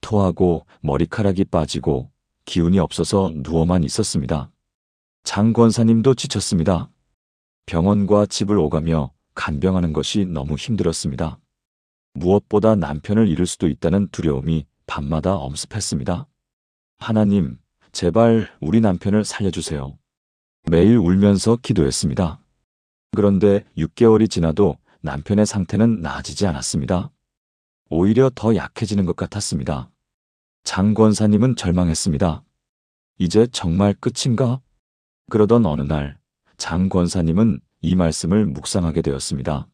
토하고 머리카락이 빠지고 기운이 없어서 누워만 있었습니다. 장 권사님도 지쳤습니다. 병원과 집을 오가며 간병하는 것이 너무 힘들었습니다. 무엇보다 남편을 잃을 수도 있다는 두려움이 밤마다 엄습했습니다. 하나님, 제발 우리 남편을 살려주세요. 매일 울면서 기도했습니다. 그런데 6개월이 지나도 남편의 상태는 나아지지 않았습니다. 오히려 더 약해지는 것 같았습니다. 장 권사님은 절망했습니다. 이제 정말 끝인가? 그러던 어느 날, 장 권사님은 이 말씀을 묵상하게 되었습니다.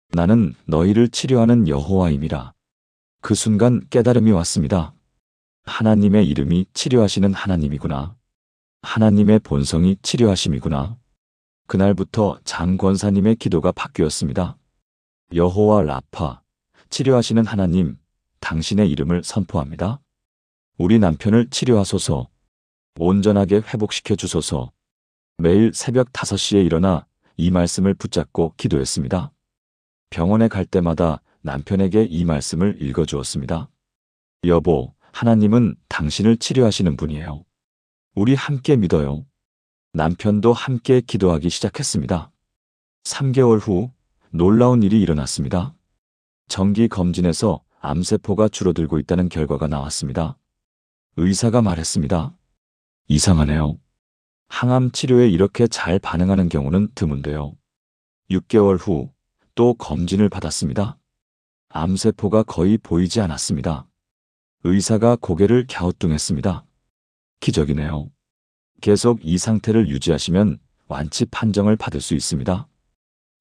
나는 너희를 치료하는 여호와임이라. 그 순간 깨달음이 왔습니다. 하나님의 이름이 치료하시는 하나님이구나. 하나님의 본성이 치료하심이구나. 그날부터 장 권사님의 기도가 바뀌었습니다. 여호와 라파, 치료하시는 하나님, 당신의 이름을 선포합니다. 우리 남편을 치료하소서. 온전하게 회복시켜 주소서. 매일 새벽 5시에 일어나 이 말씀을 붙잡고 기도했습니다. 병원에 갈 때마다 남편에게 이 말씀을 읽어주었습니다. 여보, 하나님은 당신을 치료하시는 분이에요. 우리 함께 믿어요. 남편도 함께 기도하기 시작했습니다. 3개월 후 놀라운 일이 일어났습니다. 정기 검진에서 암세포가 줄어들고 있다는 결과가 나왔습니다. 의사가 말했습니다. 이상하네요. 항암 치료에 이렇게 잘 반응하는 경우는 드문데요. 6개월 후 또 검진을 받았습니다. 암세포가 거의 보이지 않았습니다. 의사가 고개를 갸우뚱했습니다. 기적이네요. 계속 이 상태를 유지하시면 완치 판정을 받을 수 있습니다.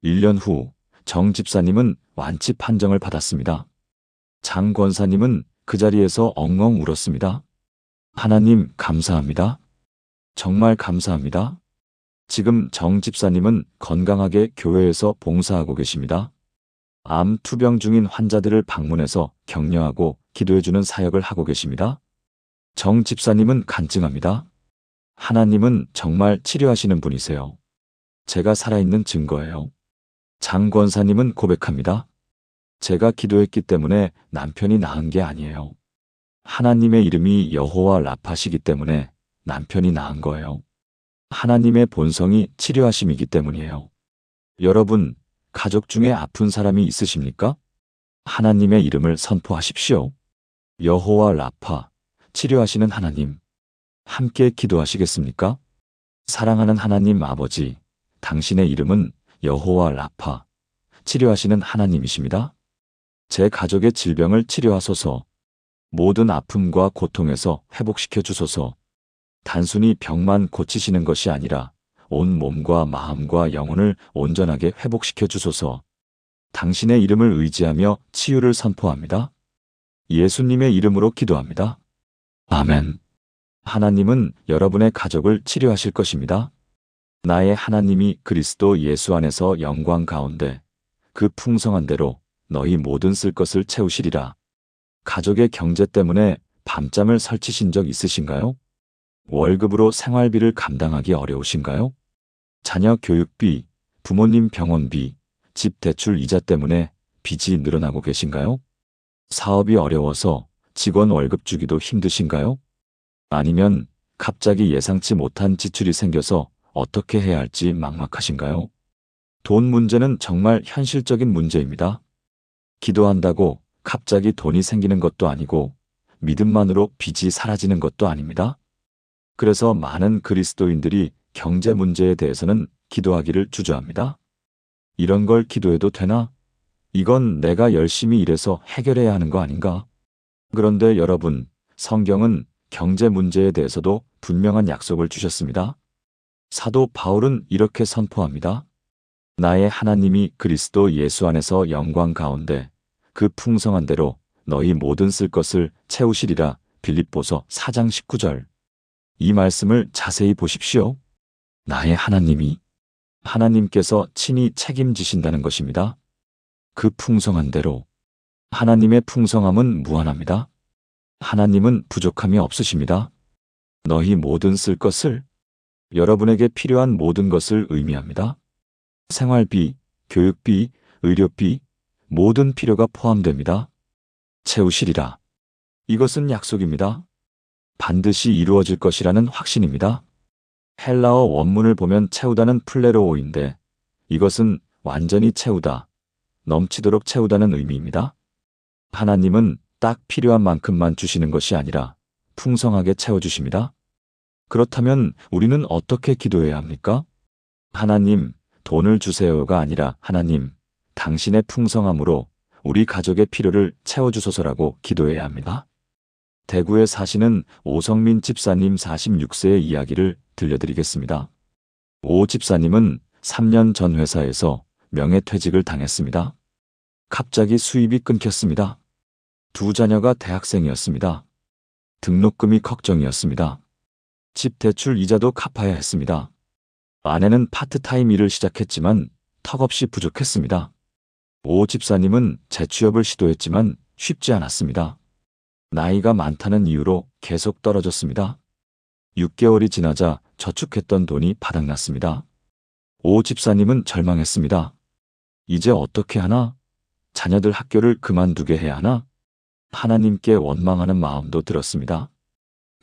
1년 후 정 집사님은 완치 판정을 받았습니다. 장 권사님은 그 자리에서 엉엉 울었습니다. 하나님 감사합니다. 정말 감사합니다. 지금 정 집사님은 건강하게 교회에서 봉사하고 계십니다. 암 투병 중인 환자들을 방문해서 격려하고 기도해주는 사역을 하고 계십니다. 정 집사님은 간증합니다. 하나님은 정말 치료하시는 분이세요. 제가 살아있는 증거예요. 장 권사님은 고백합니다. 제가 기도했기 때문에 남편이 나은 게 아니에요. 하나님의 이름이 여호와 라파시기 때문에 남편이 나은 거예요. 하나님의 본성이 치료하심이기 때문이에요. 여러분, 가족 중에 아픈 사람이 있으십니까? 하나님의 이름을 선포하십시오. 여호와 라파, 치료하시는 하나님. 함께 기도하시겠습니까? 사랑하는 하나님 아버지, 당신의 이름은 여호와 라파, 치료하시는 하나님이십니다. 제 가족의 질병을 치료하소서. 모든 아픔과 고통에서 회복시켜 주소서. 단순히 병만 고치시는 것이 아니라 온 몸과 마음과 영혼을 온전하게 회복시켜 주소서. 당신의 이름을 의지하며 치유를 선포합니다. 예수님의 이름으로 기도합니다. 아멘. 하나님은 여러분의 가족을 치료하실 것입니다. 나의 하나님이 그리스도 예수 안에서 영광 가운데 그 풍성한 대로 너희 모든 쓸 것을 채우시리라. 가족의 경제 때문에 밤잠을 설치신 적 있으신가요? 월급으로 생활비를 감당하기 어려우신가요? 자녀 교육비, 부모님 병원비, 집 대출 이자 때문에 빚이 늘어나고 계신가요? 사업이 어려워서 직원 월급 주기도 힘드신가요? 아니면 갑자기 예상치 못한 지출이 생겨서 어떻게 해야 할지 막막하신가요? 돈 문제는 정말 현실적인 문제입니다. 기도한다고 갑자기 돈이 생기는 것도 아니고 믿음만으로 빚이 사라지는 것도 아닙니다. 그래서 많은 그리스도인들이 경제 문제에 대해서는 기도하기를 주저합니다. 이런 걸 기도해도 되나? 이건 내가 열심히 일해서 해결해야 하는 거 아닌가? 그런데 여러분, 성경은 경제 문제에 대해서도 분명한 약속을 주셨습니다. 사도 바울은 이렇게 선포합니다. 나의 하나님이 그리스도 예수 안에서 영광 가운데 그 풍성한 대로 너희 모든 쓸 것을 채우시리라. 빌립보서 4장 19절. 이 말씀을 자세히 보십시오. 나의 하나님께서 친히 책임지신다는 것입니다. 그 풍성한 대로. 하나님의 풍성함은 무한합니다. 하나님은 부족함이 없으십니다. 너희 모든 쓸 것을, 여러분에게 필요한 모든 것을 의미합니다. 생활비, 교육비, 의료비, 모든 필요가 포함됩니다. 채우시리라. 이것은 약속입니다. 반드시 이루어질 것이라는 확신입니다. 헬라어 원문을 보면 채우다는 플레로오인데 이것은 완전히 채우다, 넘치도록 채우다는 의미입니다. 하나님은 딱 필요한 만큼만 주시는 것이 아니라 풍성하게 채워주십니다. 그렇다면 우리는 어떻게 기도해야 합니까? 하나님, 돈을 주세요가 아니라 하나님, 당신의 풍성함으로 우리 가족의 필요를 채워주소서라고 기도해야 합니다. 대구에 사시는 오성민 집사님 46세의 이야기를 들려드리겠습니다. 오 집사님은 3년 전 회사에서 명예퇴직을 당했습니다. 갑자기 수입이 끊겼습니다. 두 자녀가 대학생이었습니다. 등록금이 걱정이었습니다. 집 대출 이자도 갚아야 했습니다. 아내는 파트타임 일을 시작했지만 턱없이 부족했습니다. 오 집사님은 재취업을 시도했지만 쉽지 않았습니다. 나이가 많다는 이유로 계속 떨어졌습니다. 6개월이 지나자 저축했던 돈이 바닥났습니다. 오 집사님은 절망했습니다. 이제 어떻게 하나? 자녀들 학교를 그만두게 해야 하나? 하나님께 원망하는 마음도 들었습니다.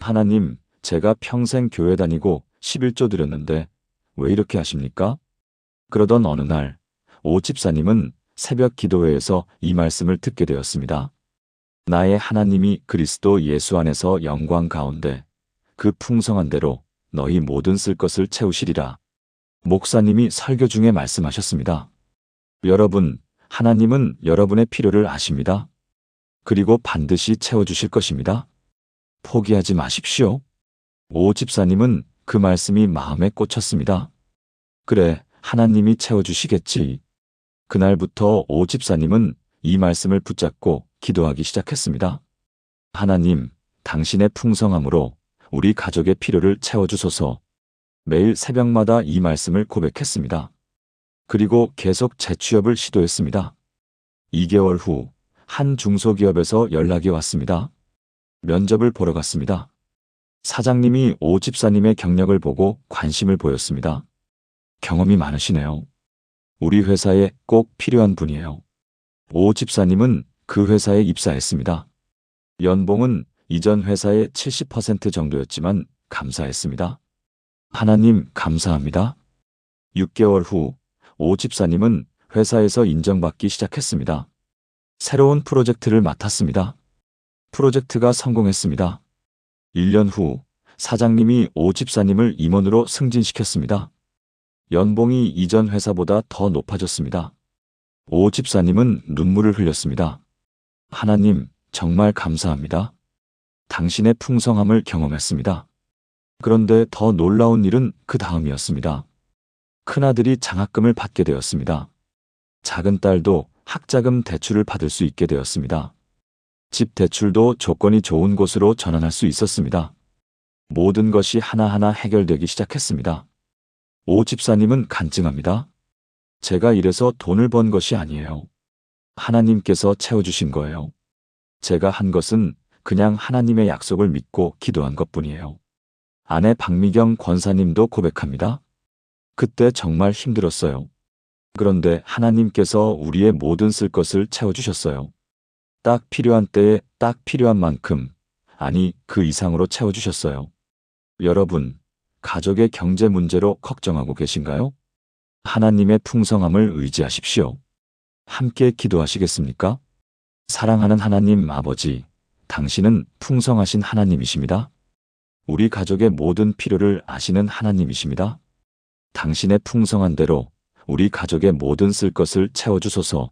하나님, 제가 평생 교회 다니고 11조 드렸는데 왜 이렇게 하십니까? 그러던 어느 날, 오 집사님은 새벽 기도회에서 이 말씀을 듣게 되었습니다. 나의 하나님이 그리스도 예수 안에서 영광 가운데 그 풍성한 대로 너희 모든 쓸 것을 채우시리라. 목사님이 설교 중에 말씀하셨습니다. 여러분, 하나님은 여러분의 필요를 아십니다. 그리고 반드시 채워주실 것입니다. 포기하지 마십시오. 오 집사님은 그 말씀이 마음에 꽂혔습니다. 그래, 하나님이 채워주시겠지. 그날부터 오 집사님은 이 말씀을 붙잡고 기도하기 시작했습니다. 하나님, 당신의 풍성함으로 우리 가족의 필요를 채워주소서. 매일 새벽마다 이 말씀을 고백했습니다. 그리고 계속 재취업을 시도했습니다. 2개월 후 한 중소기업에서 연락이 왔습니다. 면접을 보러 갔습니다. 사장님이 오 집사님의 경력을 보고 관심을 보였습니다. 경험이 많으시네요. 우리 회사에 꼭 필요한 분이에요. 오 집사님은 그 회사에 입사했습니다. 연봉은 이전 회사의 70% 정도였지만 감사했습니다. 하나님 감사합니다. 6개월 후 오 집사님은 회사에서 인정받기 시작했습니다. 새로운 프로젝트를 맡았습니다. 프로젝트가 성공했습니다. 1년 후 사장님이 오 집사님을 임원으로 승진시켰습니다. 연봉이 이전 회사보다 더 높아졌습니다. 오 집사님은 눈물을 흘렸습니다. 하나님, 정말 감사합니다. 당신의 풍성함을 경험했습니다. 그런데 더 놀라운 일은 그 다음이었습니다. 큰아들이 장학금을 받게 되었습니다. 작은 딸도 학자금 대출을 받을 수 있게 되었습니다. 집 대출도 조건이 좋은 곳으로 전환할 수 있었습니다. 모든 것이 하나하나 해결되기 시작했습니다. 오 집사님은 간증합니다. 제가 이래서 돈을 번 것이 아니에요. 하나님께서 채워주신 거예요. 제가 한 것은 그냥 하나님의 약속을 믿고 기도한 것뿐이에요. 아내 박미경 권사님도 고백합니다. 그때 정말 힘들었어요. 그런데 하나님께서 우리의 모든 쓸 것을 채워주셨어요. 딱 필요한 때에 딱 필요한 만큼, 아니 그 이상으로 채워주셨어요. 여러분, 가족의 경제 문제로 걱정하고 계신가요? 하나님의 풍성함을 의지하십시오. 함께 기도하시겠습니까? 사랑하는 하나님 아버지, 당신은 풍성하신 하나님이십니다. 우리 가족의 모든 필요를 아시는 하나님이십니다. 당신의 풍성한 대로 우리 가족의 모든 쓸 것을 채워주소서.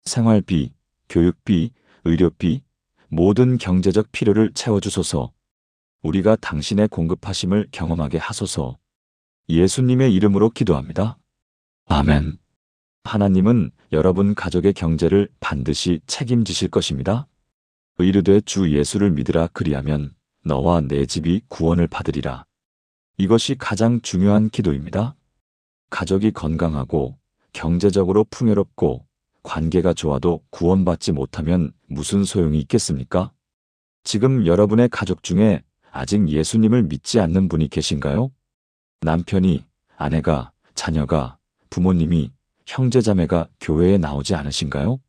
생활비, 교육비, 의료비, 모든 경제적 필요를 채워주소서. 우리가 당신의 공급하심을 경험하게 하소서. 예수님의 이름으로 기도합니다. 아멘. 하나님은 여러분 가족의 경제를 반드시 책임지실 것입니다. 이르되 주 예수를 믿으라 그리하면 너와 내 집이 구원을 받으리라. 이것이 가장 중요한 기도입니다. 가족이 건강하고 경제적으로 풍요롭고 관계가 좋아도 구원받지 못하면 무슨 소용이 있겠습니까? 지금 여러분의 가족 중에 아직 예수님을 믿지 않는 분이 계신가요? 남편이, 아내가, 자녀가, 부모님이, 형제자매가 교회에 나오지 않으신가요?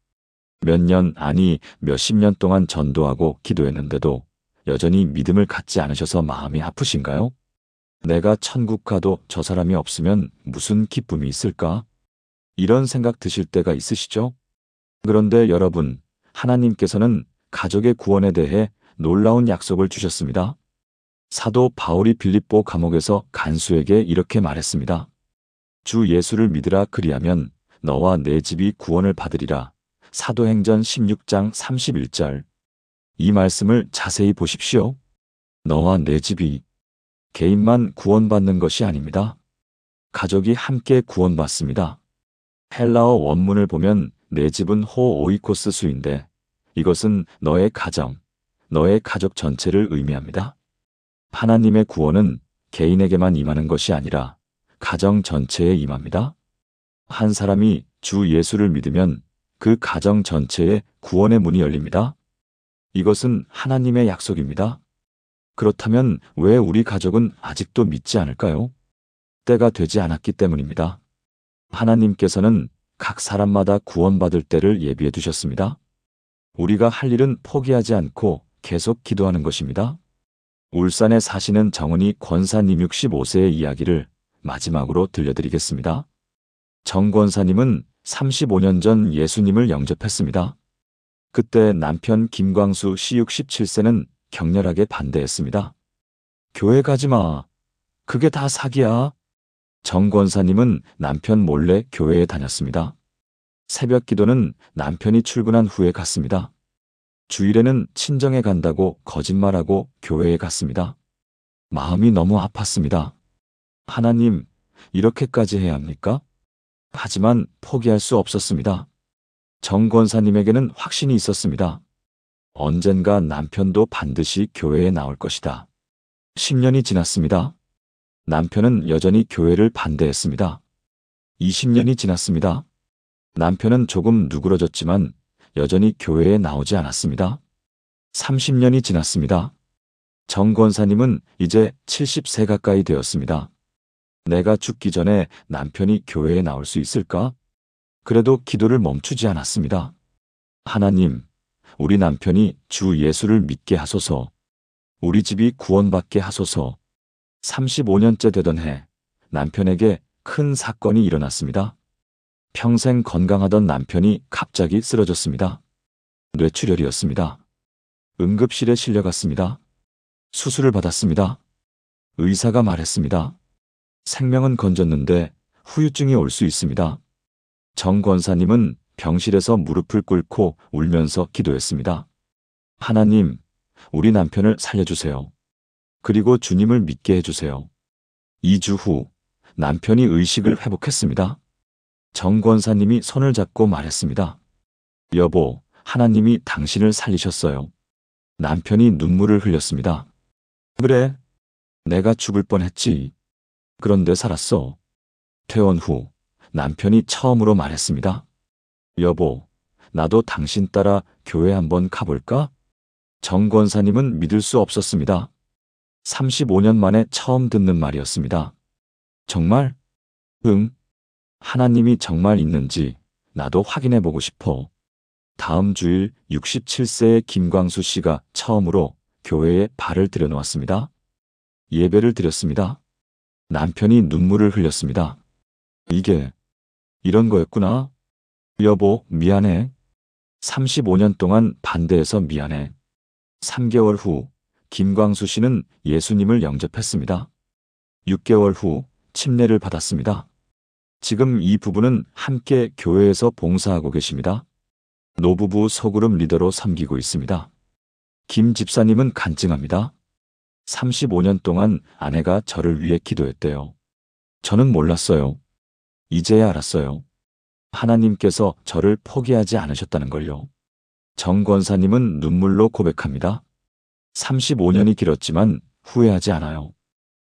몇 년, 아니 몇십 년 동안 전도하고 기도했는데도 여전히 믿음을 갖지 않으셔서 마음이 아프신가요? 내가 천국 가도 저 사람이 없으면 무슨 기쁨이 있을까? 이런 생각 드실 때가 있으시죠? 그런데 여러분, 하나님께서는 가족의 구원에 대해 놀라운 약속을 주셨습니다. 사도 바울이 빌립보 감옥에서 간수에게 이렇게 말했습니다. 주 예수를 믿으라 그리하면 너와 내 집이 구원을 받으리라. 사도행전 16장 31절. 이 말씀을 자세히 보십시오. 너와 내 집이 개인만 구원받는 것이 아닙니다. 가족이 함께 구원받습니다. 헬라어 원문을 보면 내 집은 호오이코스 수인데 이것은 너의 가정, 너의 가족 전체를 의미합니다. 하나님의 구원은 개인에게만 임하는 것이 아니라 가정 전체에 임합니다. 한 사람이 주 예수를 믿으면 그 가정 전체에 구원의 문이 열립니다. 이것은 하나님의 약속입니다. 그렇다면 왜 우리 가족은 아직도 믿지 않을까요? 때가 되지 않았기 때문입니다. 하나님께서는 각 사람마다 구원받을 때를 예비해 두셨습니다. 우리가 할 일은 포기하지 않고 계속 기도하는 것입니다. 울산에 사시는 정은희 권사님 65세의 이야기를 마지막으로 들려드리겠습니다. 정 권사님은 35년 전 예수님을 영접했습니다. 그때 남편 김광수 씨 67세는 격렬하게 반대했습니다. 교회 가지 마. 그게 다 사기야. 정 권사님은 남편 몰래 교회에 다녔습니다. 새벽 기도는 남편이 출근한 후에 갔습니다. 주일에는 친정에 간다고 거짓말하고 교회에 갔습니다. 마음이 너무 아팠습니다. 하나님, 이렇게까지 해야 합니까? 하지만 포기할 수 없었습니다. 정 권사님에게는 확신이 있었습니다. 언젠가 남편도 반드시 교회에 나올 것이다. 10년이 지났습니다. 남편은 여전히 교회를 반대했습니다. 20년이 지났습니다. 남편은 조금 누그러졌지만 여전히 교회에 나오지 않았습니다. 30년이 지났습니다. 정 권사님은 이제 70세 가까이 되었습니다. 내가 죽기 전에 남편이 교회에 나올 수 있을까? 그래도 기도를 멈추지 않았습니다. 하나님, 우리 남편이 주 예수를 믿게 하소서. 우리 집이 구원받게 하소서. 35년째 되던 해, 남편에게 큰 사건이 일어났습니다. 평생 건강하던 남편이 갑자기 쓰러졌습니다. 뇌출혈이었습니다. 응급실에 실려갔습니다. 수술을 받았습니다. 의사가 말했습니다. 생명은 건졌는데 후유증이 올 수 있습니다. 정 권사님은 병실에서 무릎을 꿇고 울면서 기도했습니다. 하나님, 우리 남편을 살려주세요. 그리고 주님을 믿게 해주세요. 2주 후 남편이 의식을 회복했습니다. 정 권사님이 손을 잡고 말했습니다. 여보, 하나님이 당신을 살리셨어요. 남편이 눈물을 흘렸습니다. 그래, 내가 죽을 뻔했지. 그런데 살았어. 퇴원 후 남편이 처음으로 말했습니다. 여보, 나도 당신 따라 교회 한번 가볼까? 정 권사님은 믿을 수 없었습니다. 35년 만에 처음 듣는 말이었습니다. 정말? 응. 하나님이 정말 있는지 나도 확인해 보고 싶어. 다음 주일 67세의 김광수 씨가 처음으로 교회에 발을 들여놓았습니다. 예배를 드렸습니다. 남편이 눈물을 흘렸습니다. 이게 이런 거였구나. 여보, 미안해. 35년 동안 반대해서 미안해. 3개월 후 김광수 씨는 예수님을 영접했습니다. 6개월 후 침례를 받았습니다. 지금 이 부부는 함께 교회에서 봉사하고 계십니다. 노부부 소그룹 리더로 섬기고 있습니다. 김 집사님은 간증합니다. 35년 동안 아내가 저를 위해 기도했대요. 저는 몰랐어요. 이제야 알았어요. 하나님께서 저를 포기하지 않으셨다는 걸요. 정 권사님은 눈물로 고백합니다. 35년이 길었지만 후회하지 않아요.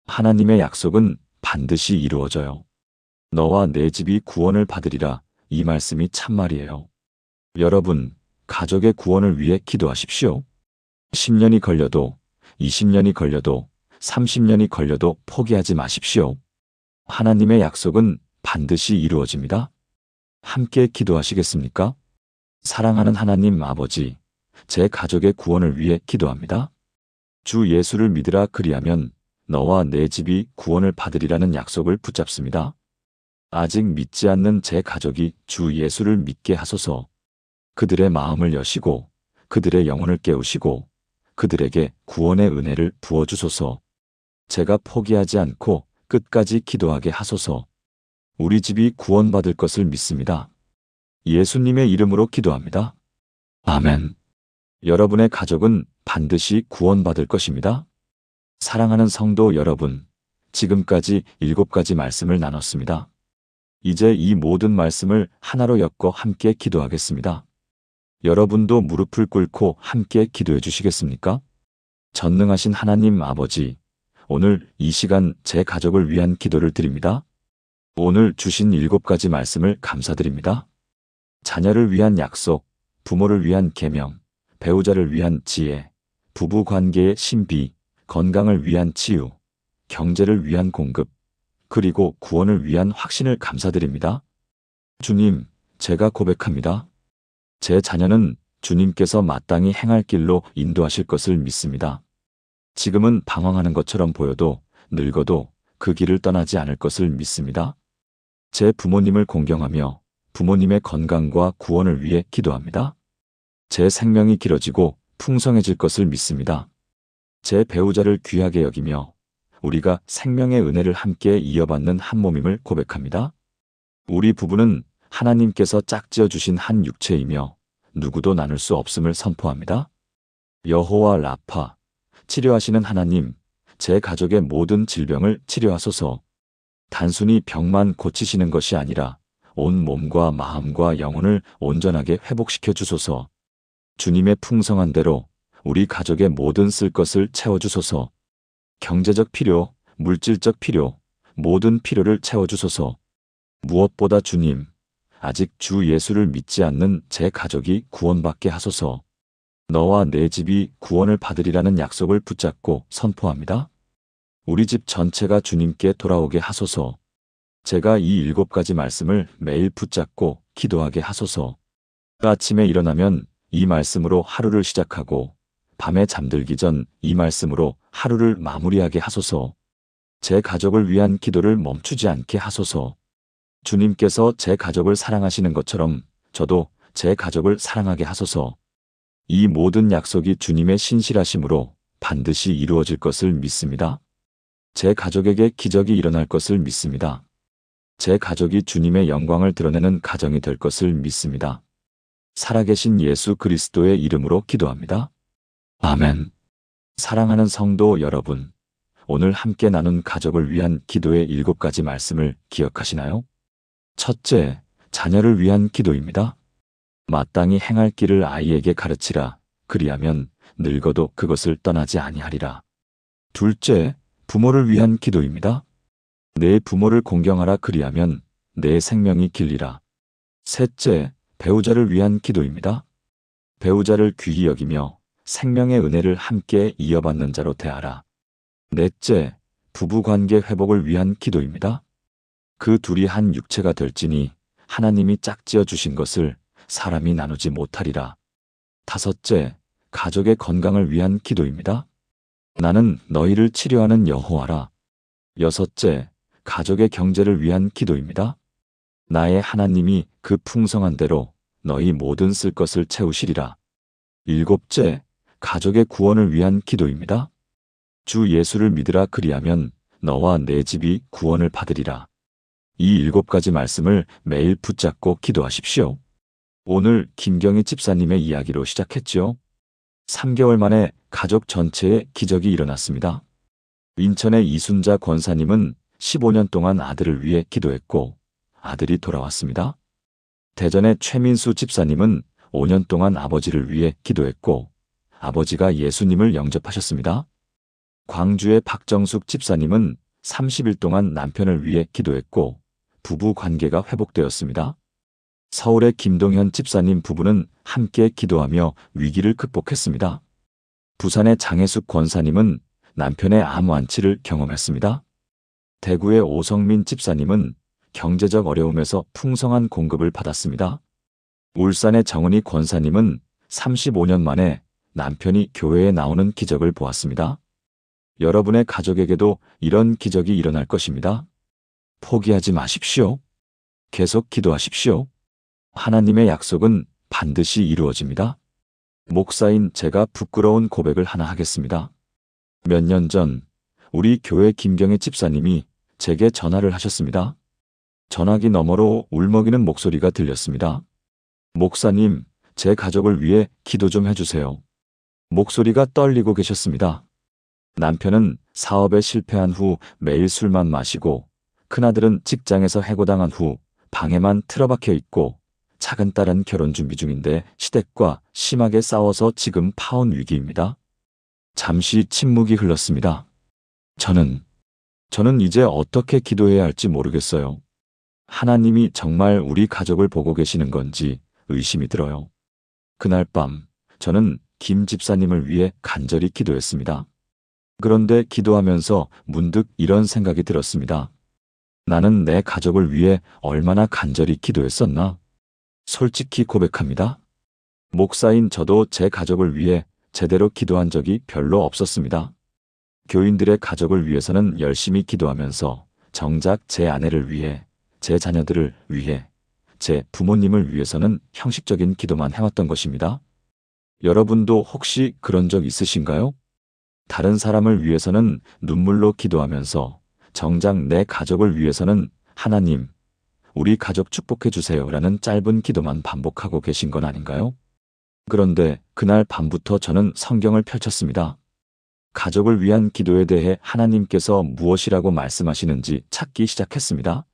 하나님의 약속은 반드시 이루어져요. 너와 내 집이 구원을 받으리라. 이 말씀이 참말이에요. 여러분, 가족의 구원을 위해 기도하십시오. 10년이 걸려도, 20년이 걸려도, 30년이 걸려도 포기하지 마십시오. 하나님의 약속은 반드시 이루어집니다. 함께 기도하시겠습니까? 사랑하는 하나님 아버지, 제 가족의 구원을 위해 기도합니다. 주 예수를 믿으라 그리하면 너와 내 집이 구원을 받으리라는 약속을 붙잡습니다. 아직 믿지 않는 제 가족이 주 예수를 믿게 하소서. 그들의 마음을 여시고 그들의 영혼을 깨우시고 그들에게 구원의 은혜를 부어주소서. 제가 포기하지 않고 끝까지 기도하게 하소서. 우리 집이 구원받을 것을 믿습니다. 예수님의 이름으로 기도합니다. 아멘. 여러분의 가족은 반드시 구원받을 것입니다. 사랑하는 성도 여러분, 지금까지 7가지 말씀을 나눴습니다. 이제 이 모든 말씀을 하나로 엮어 함께 기도하겠습니다. 여러분도 무릎을 꿇고 함께 기도해 주시겠습니까? 전능하신 하나님 아버지, 오늘 이 시간 제 가족을 위한 기도를 드립니다. 오늘 주신 7가지 말씀을 감사드립니다. 자녀를 위한 약속, 부모를 위한 계명, 배우자를 위한 지혜, 부부 관계의 신비, 건강을 위한 치유, 경제를 위한 공급, 그리고 구원을 위한 확신을 감사드립니다. 주님, 제가 고백합니다. 제 자녀는 주님께서 마땅히 행할 길로 인도하실 것을 믿습니다. 지금은 방황하는 것처럼 보여도 늙어도 그 길을 떠나지 않을 것을 믿습니다. 제 부모님을 공경하며 부모님의 건강과 구원을 위해 기도합니다. 제 생명이 길어지고 풍성해질 것을 믿습니다. 제 배우자를 귀하게 여기며 우리가 생명의 은혜를 함께 이어받는 한 몸임을 고백합니다. 우리 부부는 하나님께서 짝지어 주신 한 육체이며 누구도 나눌 수 없음을 선포합니다. 여호와 라파, 치료하시는 하나님, 제 가족의 모든 질병을 치료하소서. 단순히 병만 고치시는 것이 아니라 온 몸과 마음과 영혼을 온전하게 회복시켜 주소서. 주님의 풍성한 대로 우리 가족의 모든 쓸 것을 채워주소서. 경제적 필요, 물질적 필요, 모든 필요를 채워주소서. 무엇보다 주님, 아직 주 예수를 믿지 않는 제 가족이 구원받게 하소서. 너와 내 집이 구원을 받으리라는 약속을 붙잡고 선포합니다. 우리 집 전체가 주님께 돌아오게 하소서. 제가 이 7가지 말씀을 매일 붙잡고 기도하게 하소서. 아침에 일어나면 이 말씀으로 하루를 시작하고 밤에 잠들기 전 이 말씀으로 하루를 마무리하게 하소서. 제 가족을 위한 기도를 멈추지 않게 하소서. 주님께서 제 가족을 사랑하시는 것처럼 저도 제 가족을 사랑하게 하소서. 이 모든 약속이 주님의 신실하심으로 반드시 이루어질 것을 믿습니다. 제 가족에게 기적이 일어날 것을 믿습니다. 제 가족이 주님의 영광을 드러내는 가정이 될 것을 믿습니다. 살아계신 예수 그리스도의 이름으로 기도합니다. 아멘. 사랑하는 성도 여러분, 오늘 함께 나눈 가족을 위한 기도의 7가지 말씀을 기억하시나요? 첫째, 자녀를 위한 기도입니다. 마땅히 행할 길을 아이에게 가르치라. 그리하면 늙어도 그것을 떠나지 아니하리라. 둘째, 부모를 위한 기도입니다. 내 부모를 공경하라. 그리하면 내 생명이 길리라. 셋째, 배우자를 위한 기도입니다. 배우자를 귀히 여기며 생명의 은혜를 함께 이어받는 자로 대하라. 넷째, 부부관계 회복을 위한 기도입니다. 그 둘이 한 육체가 될지니 하나님이 짝지어 주신 것을 사람이 나누지 못하리라. 다섯째, 가족의 건강을 위한 기도입니다. 나는 너희를 치료하는 여호와라. 여섯째, 가족의 경제를 위한 기도입니다. 나의 하나님이 그 풍성한 대로 너희 모든 쓸 것을 채우시리라. 일곱째, 가족의 구원을 위한 기도입니다. 주 예수를 믿으라 그리하면 너와 내 집이 구원을 받으리라. 이 7가지 말씀을 매일 붙잡고 기도하십시오. 오늘 김경희 집사님의 이야기로 시작했지요. 3개월 만에 가족 전체에 기적이 일어났습니다. 인천의 이순자 권사님은 15년 동안 아들을 위해 기도했고 아들이 돌아왔습니다. 대전의 최민수 집사님은 5년 동안 아버지를 위해 기도했고 아버지가 예수님을 영접하셨습니다. 광주의 박정숙 집사님은 30일 동안 남편을 위해 기도했고 부부 관계가 회복되었습니다. 서울의 김동현 집사님 부부는 함께 기도하며 위기를 극복했습니다. 부산의 장혜숙 권사님은 남편의 암 완치를 경험했습니다. 대구의 오성민 집사님은 경제적 어려움에서 풍성한 공급을 받았습니다. 울산의 정은희 권사님은 35년 만에 남편이 교회에 나오는 기적을 보았습니다. 여러분의 가족에게도 이런 기적이 일어날 것입니다. 포기하지 마십시오. 계속 기도하십시오. 하나님의 약속은 반드시 이루어집니다. 목사인 제가 부끄러운 고백을 하나 하겠습니다. 몇 년 전 우리 교회 김경희 집사님이 제게 전화를 하셨습니다. 전화기 너머로 울먹이는 목소리가 들렸습니다. 목사님, 제 가족을 위해 기도 좀 해주세요. 목소리가 떨리고 계셨습니다. 남편은 사업에 실패한 후 매일 술만 마시고 큰아들은 직장에서 해고당한 후 방에만 틀어박혀 있고 작은 딸은 결혼 준비 중인데 시댁과 심하게 싸워서 지금 파혼 위기입니다. 잠시 침묵이 흘렀습니다. 저는 이제 어떻게 기도해야 할지 모르겠어요. 하나님이 정말 우리 가족을 보고 계시는 건지 의심이 들어요. 그날 밤 저는 김 집사님을 위해 간절히 기도했습니다. 그런데 기도하면서 문득 이런 생각이 들었습니다. 나는 내 가족을 위해 얼마나 간절히 기도했었나? 솔직히 고백합니다. 목사인 저도 제 가족을 위해 제대로 기도한 적이 별로 없었습니다. 교인들의 가족을 위해서는 열심히 기도하면서 정작 제 아내를 위해, 제 자녀들을 위해, 제 부모님을 위해서는 형식적인 기도만 해왔던 것입니다. 여러분도 혹시 그런 적 있으신가요? 다른 사람을 위해서는 눈물로 기도하면서 정작 내 가족을 위해서는 하나님, 우리 가족 축복해 주세요라는 짧은 기도만 반복하고 계신 건 아닌가요? 그런데 그날 밤부터 저는 성경을 펼쳤습니다. 가족을 위한 기도에 대해 하나님께서 무엇이라고 말씀하시는지 찾기 시작했습니다.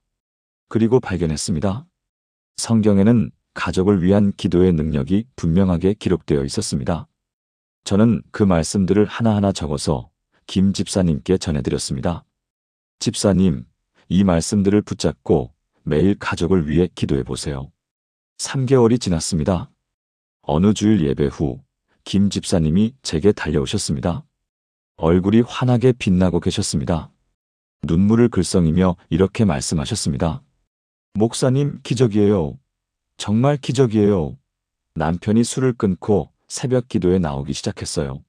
그리고 발견했습니다. 성경에는 가족을 위한 기도의 능력이 분명하게 기록되어 있었습니다. 저는 그 말씀들을 하나하나 적어서 김 집사님께 전해드렸습니다. 집사님, 이 말씀들을 붙잡고 매일 가족을 위해 기도해 보세요. 3개월이 지났습니다. 어느 주일 예배 후 김 집사님이 제게 달려오셨습니다. 얼굴이 환하게 빛나고 계셨습니다. 눈물을 글썽이며 이렇게 말씀하셨습니다. 목사님, 기적이에요. 정말 기적이에요. 남편이 술을 끊고 새벽 기도에 나오기 시작했어요.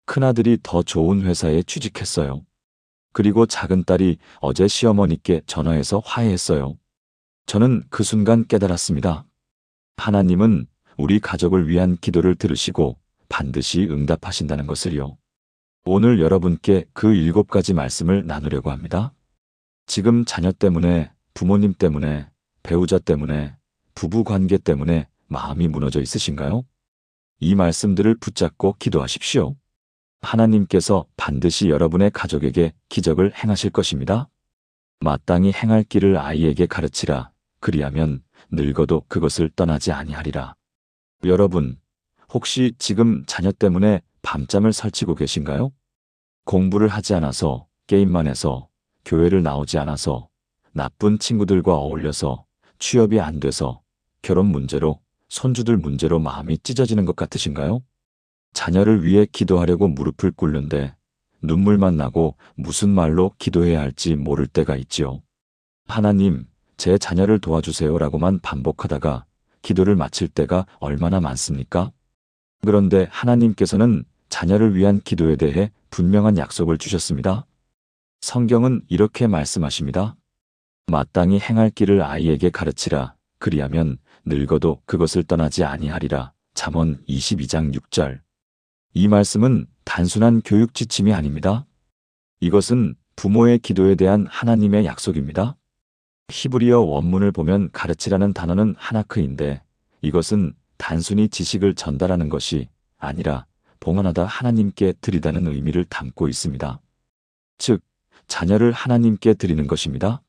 큰아들이 더 좋은 회사에 취직했어요. 그리고 작은 딸이 어제 시어머니께 전화해서 화해했어요. 저는 그 순간 깨달았습니다. 하나님은 우리 가족을 위한 기도를 들으시고 반드시 응답하신다는 것을요. 오늘 여러분께 그 7가지 말씀을 나누려고 합니다. 지금 자녀 때문에, 부모님 때문에, 배우자 때문에, 부부 관계 때문에 마음이 무너져 있으신가요? 이 말씀들을 붙잡고 기도하십시오. 하나님께서 반드시 여러분의 가족에게 기적을 행하실 것입니다. 마땅히 행할 길을 아이에게 가르치라. 그리하면 늙어도 그것을 떠나지 아니하리라. 여러분, 혹시 지금 자녀 때문에 밤잠을 설치고 계신가요? 공부를 하지 않아서, 게임만 해서, 교회를 나오지 않아서, 나쁜 친구들과 어울려서, 취업이 안 돼서, 결혼 문제로, 손주들 문제로 마음이 찢어지는 것 같으신가요? 자녀를 위해 기도하려고 무릎을 꿇는데 눈물만 나고 무슨 말로 기도해야 할지 모를 때가 있지요. 하나님, 제 자녀를 도와주세요라고만 반복하다가 기도를 마칠 때가 얼마나 많습니까? 그런데 하나님께서는 자녀를 위한 기도에 대해 분명한 약속을 주셨습니다. 성경은 이렇게 말씀하십니다. 마땅히 행할 길을 아이에게 가르치라. 그리하면 늙어도 그것을 떠나지 아니하리라. 잠언 22장 6절. 이 말씀은 단순한 교육 지침이 아닙니다. 이것은 부모의 기도에 대한 하나님의 약속입니다. 히브리어 원문을 보면 가르치라는 단어는 하나크인데 이것은 단순히 지식을 전달하는 것이 아니라 봉헌하다 하나님께 드리다는 의미를 담고 있습니다. 즉, 자녀를 하나님께 드리는 것입니다.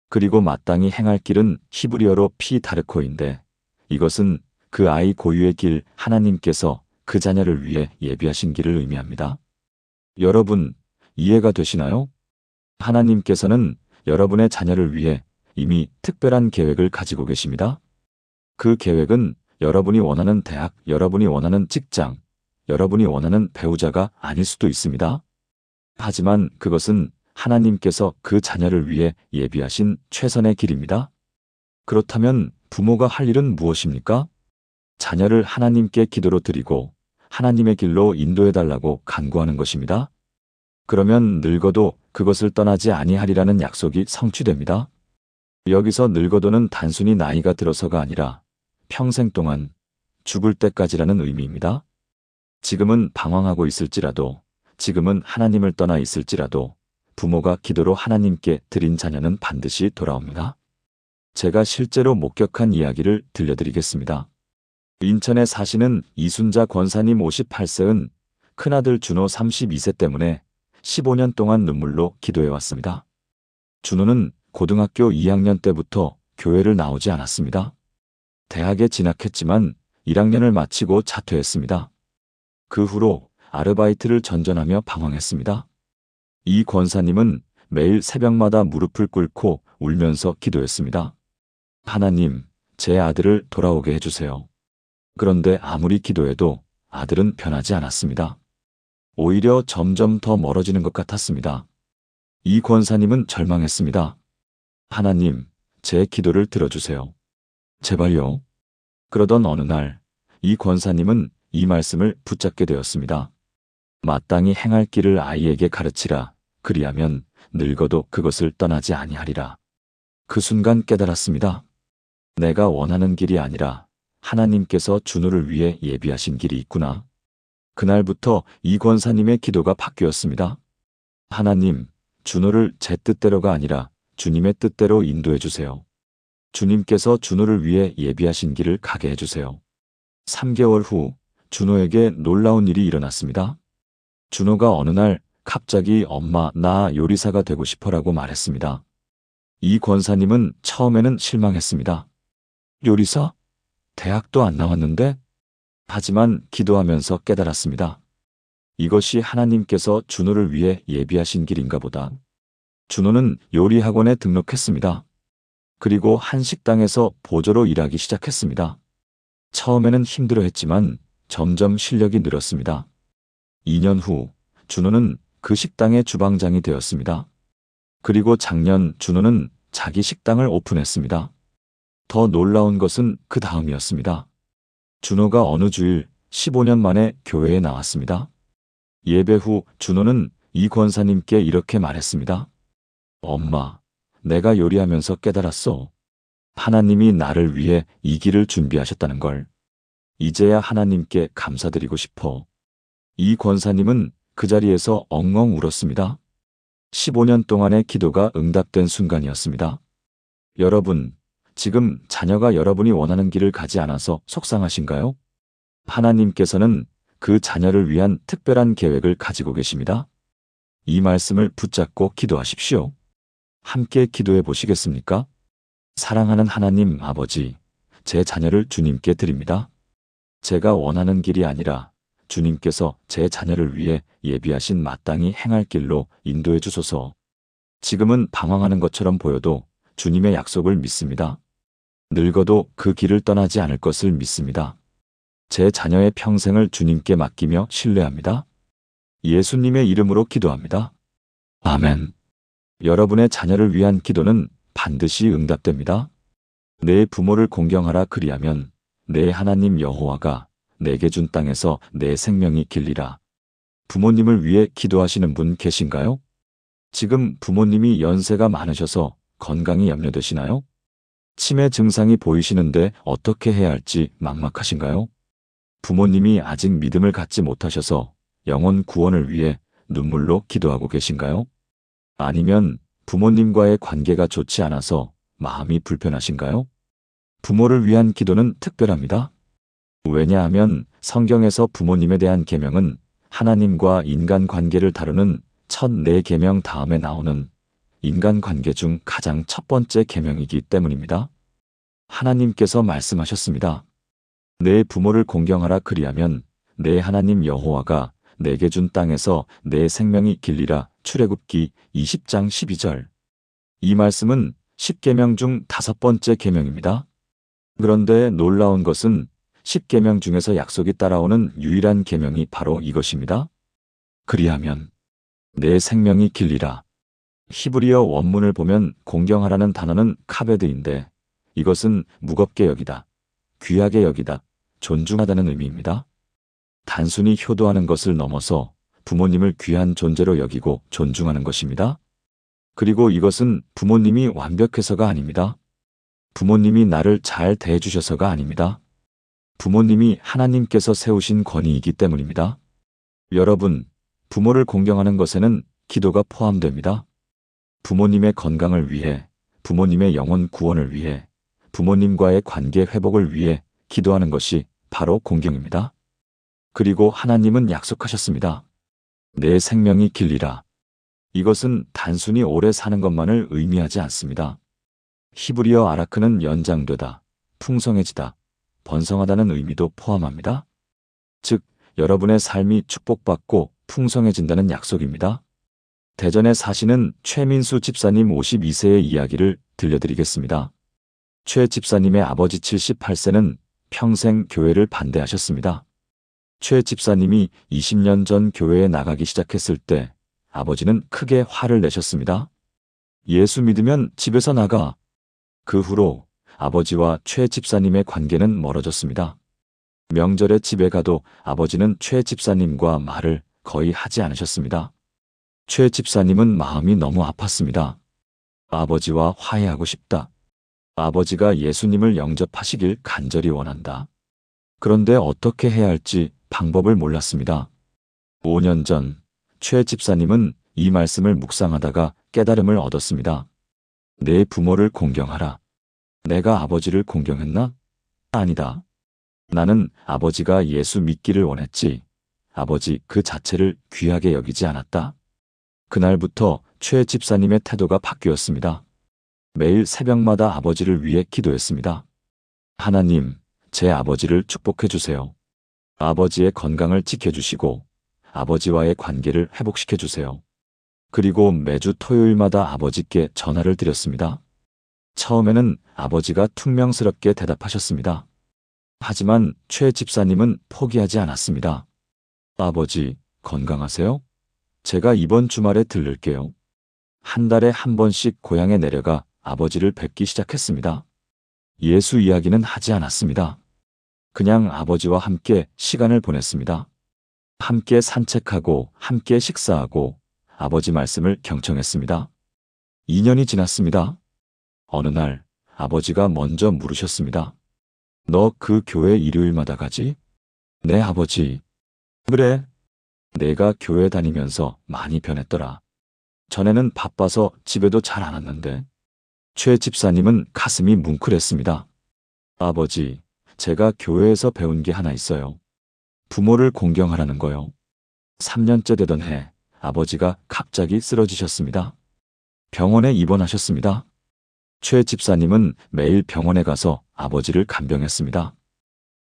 그리고 마땅히 행할 길은 히브리어로 피다르코인데 이것은 그 아이 고유의 길, 하나님께서 그 자녀를 위해 예비하신 길을 의미합니다. 여러분, 이해가 되시나요? 하나님께서는 여러분의 자녀를 위해 이미 특별한 계획을 가지고 계십니다. 그 계획은 여러분이 원하는 대학, 여러분이 원하는 직장, 여러분이 원하는 배우자가 아닐 수도 있습니다. 하지만 그것은 하나님께서 그 자녀를 위해 예비하신 최선의 길입니다. 그렇다면 부모가 할 일은 무엇입니까? 자녀를 하나님께 기도로 드리고 하나님의 길로 인도해달라고 간구하는 것입니다. 그러면 늙어도 그것을 떠나지 아니하리라는 약속이 성취됩니다. 여기서 늙어도는 단순히 나이가 들어서가 아니라 평생 동안 죽을 때까지라는 의미입니다. 지금은 방황하고 있을지라도, 지금은 하나님을 떠나 있을지라도 부모가 기도로 하나님께 드린 자녀는 반드시 돌아옵니다. 제가 실제로 목격한 이야기를 들려드리겠습니다. 인천에 사시는 이순자 권사님 58세은 큰아들 준호 32세 때문에 15년 동안 눈물로 기도해왔습니다. 준호는 고등학교 2학년 때부터 교회를 나오지 않았습니다. 대학에 진학했지만 1학년을 마치고 자퇴했습니다. 그 후로 아르바이트를 전전하며 방황했습니다. 이 권사님은 매일 새벽마다 무릎을 꿇고 울면서 기도했습니다. 하나님, 제 아들을 돌아오게 해주세요. 그런데 아무리 기도해도 아들은 변하지 않았습니다. 오히려 점점 더 멀어지는 것 같았습니다. 이 권사님은 절망했습니다. 하나님, 제 기도를 들어주세요. 제발요. 그러던 어느 날, 이 권사님은 이 말씀을 붙잡게 되었습니다. 마땅히 행할 길을 아이에게 가르치라. 그리하면 늙어도 그것을 떠나지 아니하리라. 그 순간 깨달았습니다. 내가 원하는 길이 아니라 하나님께서 준호를 위해 예비하신 길이 있구나. 그날부터 이 권사님의 기도가 바뀌었습니다. 하나님, 준호를 제 뜻대로가 아니라 주님의 뜻대로 인도해 주세요. 주님께서 준호를 위해 예비하신 길을 가게 해주세요. 3개월 후 준호에게 놀라운 일이 일어났습니다. 준호가 어느 날 갑자기 엄마, 나 요리사가 되고 싶어라고 말했습니다. 이 권사님은 처음에는 실망했습니다. 요리사? 대학도 안 나왔는데? 하지만 기도하면서 깨달았습니다. 이것이 하나님께서 준호를 위해 예비하신 길인가 보다. 준호는 요리학원에 등록했습니다. 그리고 한 식당에서 보조로 일하기 시작했습니다. 처음에는 힘들어했지만 점점 실력이 늘었습니다. 2년 후 준호는 그 식당의 주방장이 되었습니다. 그리고 작년 준호는 자기 식당을 오픈했습니다. 더 놀라운 것은 그 다음이었습니다. 준호가 어느 주일 15년 만에 교회에 나왔습니다. 예배 후 준호는 이 권사님께 이렇게 말했습니다. 엄마, 내가 요리하면서 깨달았어. 하나님이 나를 위해 이 길을 준비하셨다는 걸. 이제야 하나님께 감사드리고 싶어. 이 권사님은 그 자리에서 엉엉 울었습니다. 15년 동안의 기도가 응답된 순간이었습니다. 여러분, 지금 자녀가 여러분이 원하는 길을 가지 않아서 속상하신가요? 하나님께서는 그 자녀를 위한 특별한 계획을 가지고 계십니다. 이 말씀을 붙잡고 기도하십시오. 함께 기도해 보시겠습니까? 사랑하는 하나님 아버지, 제 자녀를 주님께 드립니다. 제가 원하는 길이 아니라 주님께서 제 자녀를 위해 예비하신 마땅히 행할 길로 인도해 주소서. 지금은 방황하는 것처럼 보여도 주님의 약속을 믿습니다. 늙어도 그 길을 떠나지 않을 것을 믿습니다. 제 자녀의 평생을 주님께 맡기며 신뢰합니다. 예수님의 이름으로 기도합니다. 아멘. 여러분의 자녀를 위한 기도는 반드시 응답됩니다. 내 부모를 공경하라 그리하면 내 하나님 여호와가 내게 준 땅에서 내 생명이 길리라. 부모님을 위해 기도하시는 분 계신가요? 지금 부모님이 연세가 많으셔서 건강이 염려되시나요? 치매 증상이 보이시는데 어떻게 해야 할지 막막하신가요? 부모님이 아직 믿음을 갖지 못하셔서 영혼 구원을 위해 눈물로 기도하고 계신가요? 아니면 부모님과의 관계가 좋지 않아서 마음이 불편하신가요? 부모를 위한 기도는 특별합니다. 왜냐하면 성경에서 부모님에 대한 계명은 하나님과 인간 관계를 다루는 첫 네 계명 다음에 나오는 인간 관계 중 가장 첫 번째 계명이기 때문입니다. 하나님께서 말씀하셨습니다. 내 부모를 공경하라 그리하면 내 하나님 여호와가 내게 준 땅에서 내 생명이 길리라. 출애굽기 20장 12절. 이 말씀은 10계명 중 다섯 번째 계명입니다. 그런데 놀라운 것은 10계명 중에서 약속이 따라오는 유일한 계명이 바로 이것입니다. 그리하면 내 생명이 길리라. 히브리어 원문을 보면 공경하라는 단어는 카베드인데 이것은 무겁게 여기다, 귀하게 여기다, 존중하다는 의미입니다. 단순히 효도하는 것을 넘어서 부모님을 귀한 존재로 여기고 존중하는 것입니다. 그리고 이것은 부모님이 완벽해서가 아닙니다. 부모님이 나를 잘 대해주셔서가 아닙니다. 부모님이 하나님께서 세우신 권위이기 때문입니다. 여러분, 부모를 공경하는 것에는 기도가 포함됩니다. 부모님의 건강을 위해, 부모님의 영혼 구원을 위해, 부모님과의 관계 회복을 위해 기도하는 것이 바로 공경입니다. 그리고 하나님은 약속하셨습니다. 내 생명이 길리라. 이것은 단순히 오래 사는 것만을 의미하지 않습니다. 히브리어 아라크는 연장되다, 풍성해지다, 번성하다는 의미도 포함합니다. 즉, 여러분의 삶이 축복받고 풍성해진다는 약속입니다. 대전에 사시는 최민수 집사님 52세의 이야기를 들려드리겠습니다. 최 집사님의 아버지 78세는 평생 교회를 반대하셨습니다. 최 집사님이 20년 전 교회에 나가기 시작했을 때 아버지는 크게 화를 내셨습니다. 예수 믿으면 집에서 나가. 그 후로 아버지와 최 집사님의 관계는 멀어졌습니다. 명절에 집에 가도 아버지는 최 집사님과 말을 거의 하지 않으셨습니다. 최 집사님은 마음이 너무 아팠습니다. 아버지와 화해하고 싶다. 아버지가 예수님을 영접하시길 간절히 원한다. 그런데 어떻게 해야 할지 방법을 몰랐습니다. 5년 전 최 집사님은 이 말씀을 묵상하다가 깨달음을 얻었습니다. 내 부모를 공경하라. 내가 아버지를 공경했나? 아니다. 나는 아버지가 예수 믿기를 원했지. 아버지 그 자체를 귀하게 여기지 않았다. 그날부터 최 집사님의 태도가 바뀌었습니다. 매일 새벽마다 아버지를 위해 기도했습니다. 하나님, 제 아버지를 축복해 주세요. 아버지의 건강을 지켜주시고 아버지와의 관계를 회복시켜 주세요. 그리고 매주 토요일마다 아버지께 전화를 드렸습니다. 처음에는 아버지가 퉁명스럽게 대답하셨습니다. 하지만 최 집사님은 포기하지 않았습니다. 아버지, 건강하세요? 제가 이번 주말에 들를게요. 한 달에 한 번씩 고향에 내려가 아버지를 뵙기 시작했습니다. 예수 이야기는 하지 않았습니다. 그냥 아버지와 함께 시간을 보냈습니다. 함께 산책하고 함께 식사하고 아버지 말씀을 경청했습니다. 2년이 지났습니다. 어느 날 아버지가 먼저 물으셨습니다. 너 그 교회 일요일마다 가지? 네, 아버지. 그래. 내가 교회 다니면서 많이 변했더라. 전에는 바빠서 집에도 잘 안 왔는데. 최 집사님은 가슴이 뭉클했습니다. 아버지, 제가 교회에서 배운 게 하나 있어요. 부모를 공경하라는 거요. 3년째 되던 해 아버지가 갑자기 쓰러지셨습니다. 병원에 입원하셨습니다. 최 집사님은 매일 병원에 가서 아버지를 간병했습니다.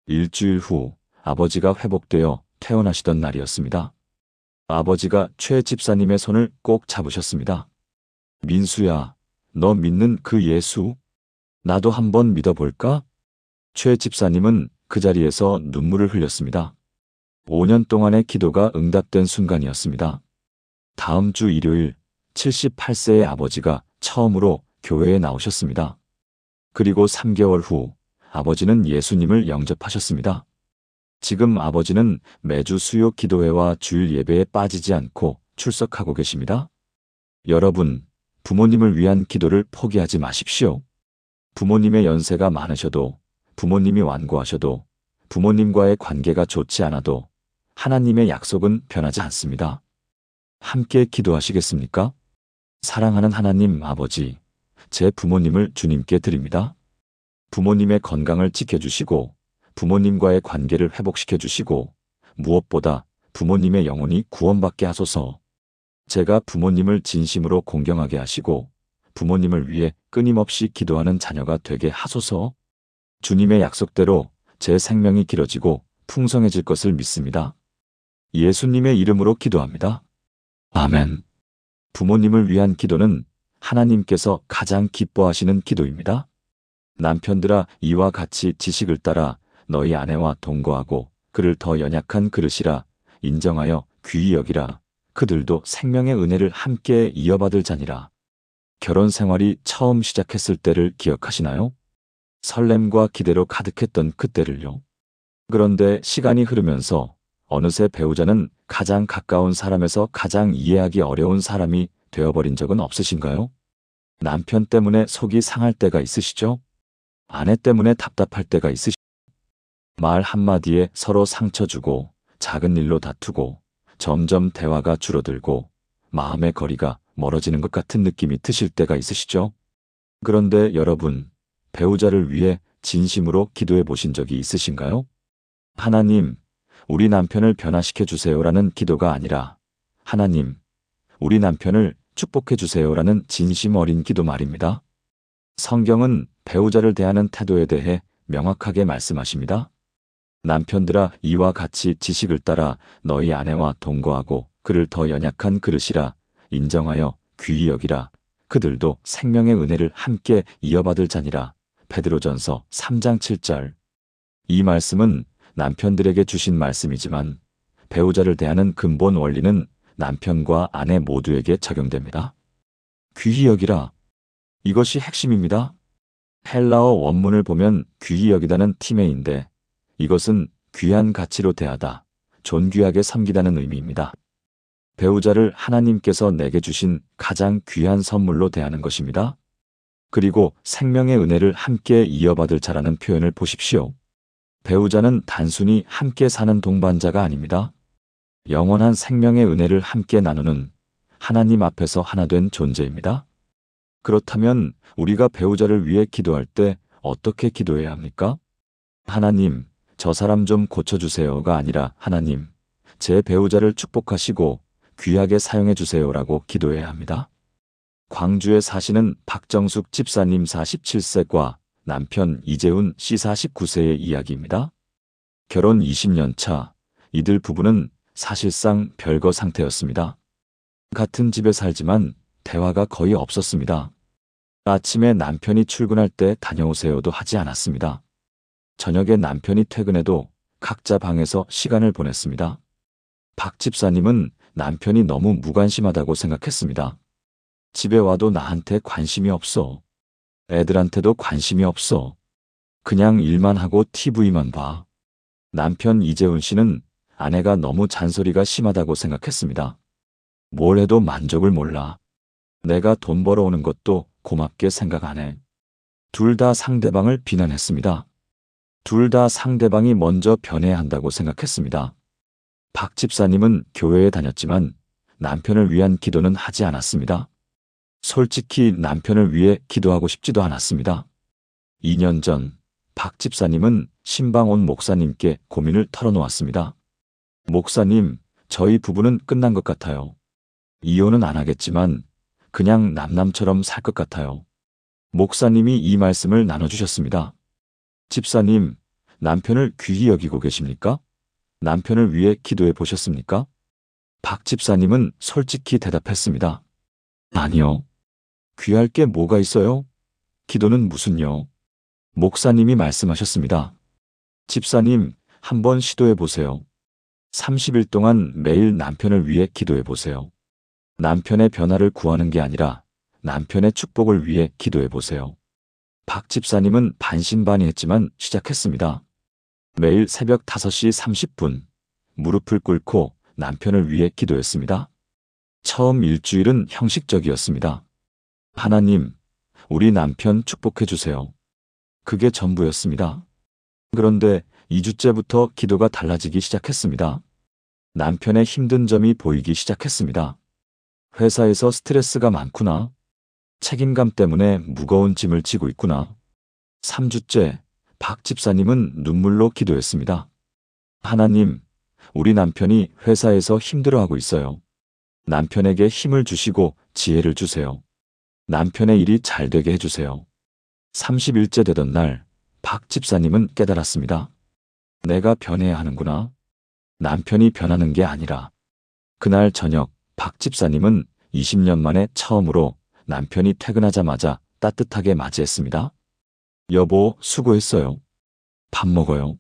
일주일 후 아버지가 회복되어 퇴원하시던 날이었습니다. 아버지가 최 집사님의 손을 꼭 잡으셨습니다. 민수야, 너 믿는 그 예수? 나도 한번 믿어볼까? 최 집사님은 그 자리에서 눈물을 흘렸습니다. 5년 동안의 기도가 응답된 순간이었습니다. 다음 주 일요일 78세의 아버지가 처음으로 교회에 나오셨습니다. 그리고 3개월 후 아버지는 예수님을 영접하셨습니다. 지금 아버지는 매주 수요 기도회와 주일 예배에 빠지지 않고 출석하고 계십니다. 여러분, 부모님을 위한 기도를 포기하지 마십시오. 부모님의 연세가 많으셔도, 부모님이 완고하셔도, 부모님과의 관계가 좋지 않아도 하나님의 약속은 변하지 않습니다. 함께 기도하시겠습니까? 사랑하는 하나님 아버지, 제 부모님을 주님께 드립니다. 부모님의 건강을 지켜주시고, 부모님과의 관계를 회복시켜 주시고, 무엇보다 부모님의 영혼이 구원받게 하소서. 제가 부모님을 진심으로 공경하게 하시고, 부모님을 위해 끊임없이 기도하는 자녀가 되게 하소서. 주님의 약속대로 제 생명이 길어지고 풍성해질 것을 믿습니다. 예수님의 이름으로 기도합니다. 아멘. 부모님을 위한 기도는 하나님께서 가장 기뻐하시는 기도입니다. 남편들아, 이와 같이 지식을 따라 너희 아내와 동거하고 그를 더 연약한 그릇이라 인정하여 귀히 여기라. 그들도 생명의 은혜를 함께 이어받을 자니라. 결혼 생활이 처음 시작했을 때를 기억하시나요? 설렘과 기대로 가득했던 그때를요. 그런데 시간이 흐르면서 어느새 배우자는 가장 가까운 사람에서 가장 이해하기 어려운 사람이 되어버린 적은 없으신가요? 남편 때문에 속이 상할 때가 있으시죠? 아내 때문에 답답할 때가 있으시죠? 말 한마디에 서로 상처 주고 작은 일로 다투고 점점 대화가 줄어들고 마음의 거리가 멀어지는 것 같은 느낌이 드실 때가 있으시죠? 그런데 여러분, 배우자를 위해 진심으로 기도해 보신 적이 있으신가요? 하나님, 우리 남편을 변화시켜 주세요라는 기도가 아니라 하나님, 우리 남편을 축복해 주세요라는 진심 어린 기도 말입니다. 성경은 배우자를 대하는 태도에 대해 명확하게 말씀하십니다. 남편들아, 이와 같이 지식을 따라 너희 아내와 동거하고 그를 더 연약한 그릇이라 인정하여 귀히 여기라. 그들도 생명의 은혜를 함께 이어받을 자니라. 베드로전서 3장 7절. 이 말씀은 남편들에게 주신 말씀이지만 배우자를 대하는 근본 원리는 남편과 아내 모두에게 적용됩니다. 귀히 여기라. 이것이 핵심입니다. 헬라어 원문을 보면 귀히 여기다는 팀에인데 이것은 귀한 가치로 대하다, 존귀하게 섬기다는 의미입니다. 배우자를 하나님께서 내게 주신 가장 귀한 선물로 대하는 것입니다. 그리고 생명의 은혜를 함께 이어받을 자라는 표현을 보십시오. 배우자는 단순히 함께 사는 동반자가 아닙니다. 영원한 생명의 은혜를 함께 나누는 하나님 앞에서 하나 된 존재입니다. 그렇다면 우리가 배우자를 위해 기도할 때 어떻게 기도해야 합니까? 하나님, 저 사람 좀 고쳐주세요가 아니라 하나님, 제 배우자를 축복하시고 귀하게 사용해 주세요라고 기도해야 합니다. 광주에 사시는 박정숙 집사님 47세과 남편 이재훈 씨 49세의 이야기입니다. 결혼 20년 차, 이들 부부는 사실상 별거 상태였습니다. 같은 집에 살지만 대화가 거의 없었습니다. 아침에 남편이 출근할 때 다녀오세요도 하지 않았습니다. 저녁에 남편이 퇴근해도 각자 방에서 시간을 보냈습니다. 박 집사님은 남편이 너무 무관심하다고 생각했습니다. 집에 와도 나한테 관심이 없어. 애들한테도 관심이 없어. 그냥 일만 하고 TV만 봐. 남편 이재훈 씨는 아내가 너무 잔소리가 심하다고 생각했습니다. 뭘 해도 만족을 몰라. 내가 돈 벌어오는 것도 고맙게 생각 안 해. 둘 다 상대방을 비난했습니다. 둘 다 상대방이 먼저 변해야 한다고 생각했습니다. 박 집사님은 교회에 다녔지만 남편을 위한 기도는 하지 않았습니다. 솔직히 남편을 위해 기도하고 싶지도 않았습니다. 2년 전 박 집사님은 신방온 목사님께 고민을 털어놓았습니다. 목사님, 저희 부부는 끝난 것 같아요. 이혼은 안 하겠지만 그냥 남남처럼 살 것 같아요. 목사님이 이 말씀을 나눠주셨습니다. 집사님, 남편을 귀히 여기고 계십니까? 남편을 위해 기도해 보셨습니까? 박 집사님은 솔직히 대답했습니다. 아니요. 귀할 게 뭐가 있어요? 기도는 무슨요? 목사님이 말씀하셨습니다. 집사님, 한번 시도해 보세요. 30일 동안 매일 남편을 위해 기도해 보세요. 남편의 변화를 구하는 게 아니라 남편의 축복을 위해 기도해 보세요. 박 집사님은 반신반의했지만 시작했습니다. 매일 새벽 5시 30분 무릎을 꿇고 남편을 위해 기도했습니다. 처음 일주일은 형식적이었습니다. 하나님, 우리 남편 축복해 주세요. 그게 전부였습니다. 그런데 2주째부터 기도가 달라지기 시작했습니다. 남편의 힘든 점이 보이기 시작했습니다. 회사에서 스트레스가 많구나. 책임감 때문에 무거운 짐을 지고 있구나. 3주째, 박 집사님은 눈물로 기도했습니다. 하나님, 우리 남편이 회사에서 힘들어하고 있어요. 남편에게 힘을 주시고 지혜를 주세요. 남편의 일이 잘 되게 해주세요. 30일째 되던 날, 박 집사님은 깨달았습니다. 내가 변해야 하는구나. 남편이 변하는 게 아니라. 그날 저녁, 박 집사님은 20년 만에 처음으로 남편이 퇴근하자마자 따뜻하게 맞이했습니다. 여보, 수고했어요. 밥 먹어요.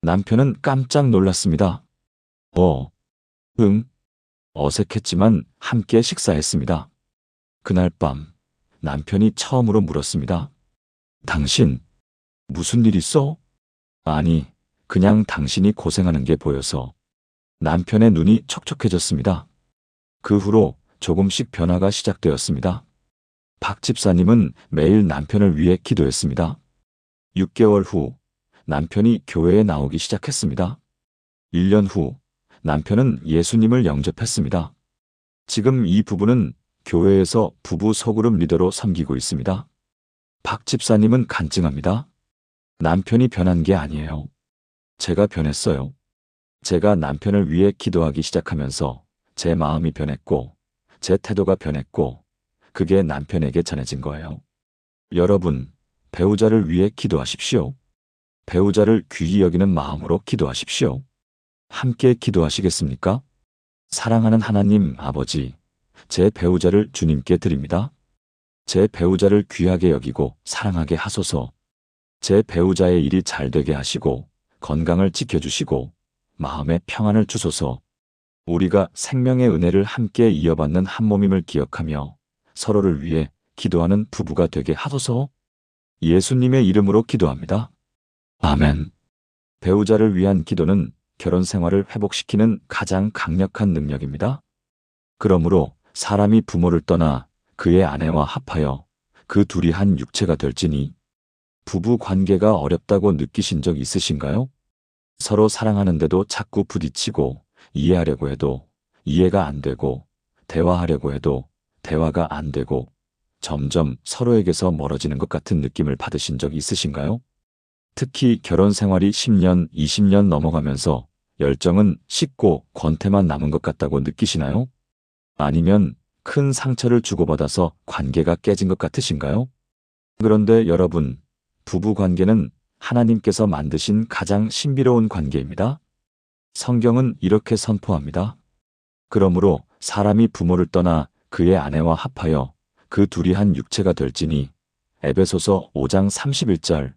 남편은 깜짝 놀랐습니다. 응. 어색했지만 함께 식사했습니다. 그날 밤, 남편이 처음으로 물었습니다. 당신, 무슨 일 있어? 아니, 그냥 당신이 고생하는 게 보여서. 남편의 눈이 촉촉해졌습니다. 그 후로 조금씩 변화가 시작되었습니다. 박 집사님은 매일 남편을 위해 기도했습니다. 6개월 후, 남편이 교회에 나오기 시작했습니다. 1년 후, 남편은 예수님을 영접했습니다. 지금 이 부부는 교회에서 부부 소그룹 리더로 섬기고 있습니다. 박 집사님은 간증합니다. 남편이 변한 게 아니에요. 제가 변했어요. 제가 남편을 위해 기도하기 시작하면서 제 마음이 변했고, 제 태도가 변했고, 그게 남편에게 전해진 거예요. 여러분, 배우자를 위해 기도하십시오. 배우자를 귀히 여기는 마음으로 기도하십시오. 함께 기도하시겠습니까? 사랑하는 하나님 아버지, 제 배우자를 주님께 드립니다. 제 배우자를 귀하게 여기고 사랑하게 하소서. 제 배우자의 일이 잘 되게 하시고 건강을 지켜주시고 마음의 평안을 주소서. 우리가 생명의 은혜를 함께 이어받는 한 몸임을 기억하며 서로를 위해 기도하는 부부가 되게 하소서. 예수님의 이름으로 기도합니다. 아멘. 배우자를 위한 기도는 결혼 생활을 회복시키는 가장 강력한 능력입니다. 그러므로 사람이 부모를 떠나 그의 아내와 합하여 그 둘이 한 육체가 될지니 부부 관계가 어렵다고 느끼신 적 있으신가요? 서로 사랑하는데도 자꾸 부딪히고 이해하려고 해도 이해가 안 되고 대화하려고 해도 대화가 안 되고 점점 서로에게서 멀어지는 것 같은 느낌을 받으신 적 있으신가요? 특히 결혼 생활이 10년, 20년 넘어가면서 열정은 식고 권태만 남은 것 같다고 느끼시나요? 아니면 큰 상처를 주고받아서 관계가 깨진 것 같으신가요? 그런데 여러분, 부부 관계는 하나님께서 만드신 가장 신비로운 관계입니다. 성경은 이렇게 선포합니다. 그러므로 사람이 부모를 떠나 그의 아내와 합하여 그 둘이 한 육체가 될지니. 에베소서 5장 31절.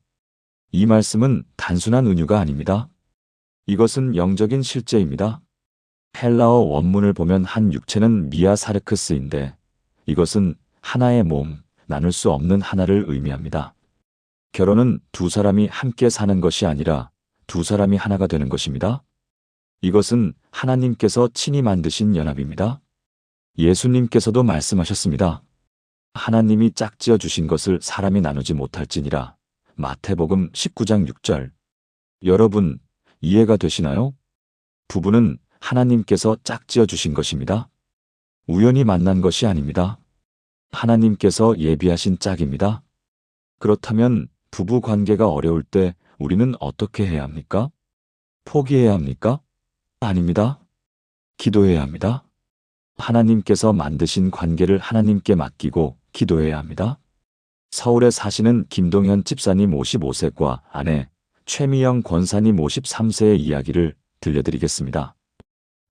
이 말씀은 단순한 은유가 아닙니다. 이것은 영적인 실제입니다. 헬라어 원문을 보면 한 육체는 미아사르크스인데 이것은 하나의 몸, 나눌 수 없는 하나를 의미합니다. 결혼은 두 사람이 함께 사는 것이 아니라 두 사람이 하나가 되는 것입니다. 이것은 하나님께서 친히 만드신 연합입니다. 예수님께서도 말씀하셨습니다. 하나님이 짝지어 주신 것을 사람이 나누지 못할지니라. 마태복음 19장 6절. 여러분, 이해가 되시나요? 부부는 하나님께서 짝지어 주신 것입니다. 우연히 만난 것이 아닙니다. 하나님께서 예비하신 짝입니다. 그렇다면 부부 관계가 어려울 때 우리는 어떻게 해야 합니까? 포기해야 합니까? 아닙니다. 기도해야 합니다. 하나님께서 만드신 관계를 하나님께 맡기고 기도해야 합니다. 서울에 사시는 김동현 집사님 55세과 아내 최미영 권사님 53세의 이야기를 들려드리겠습니다.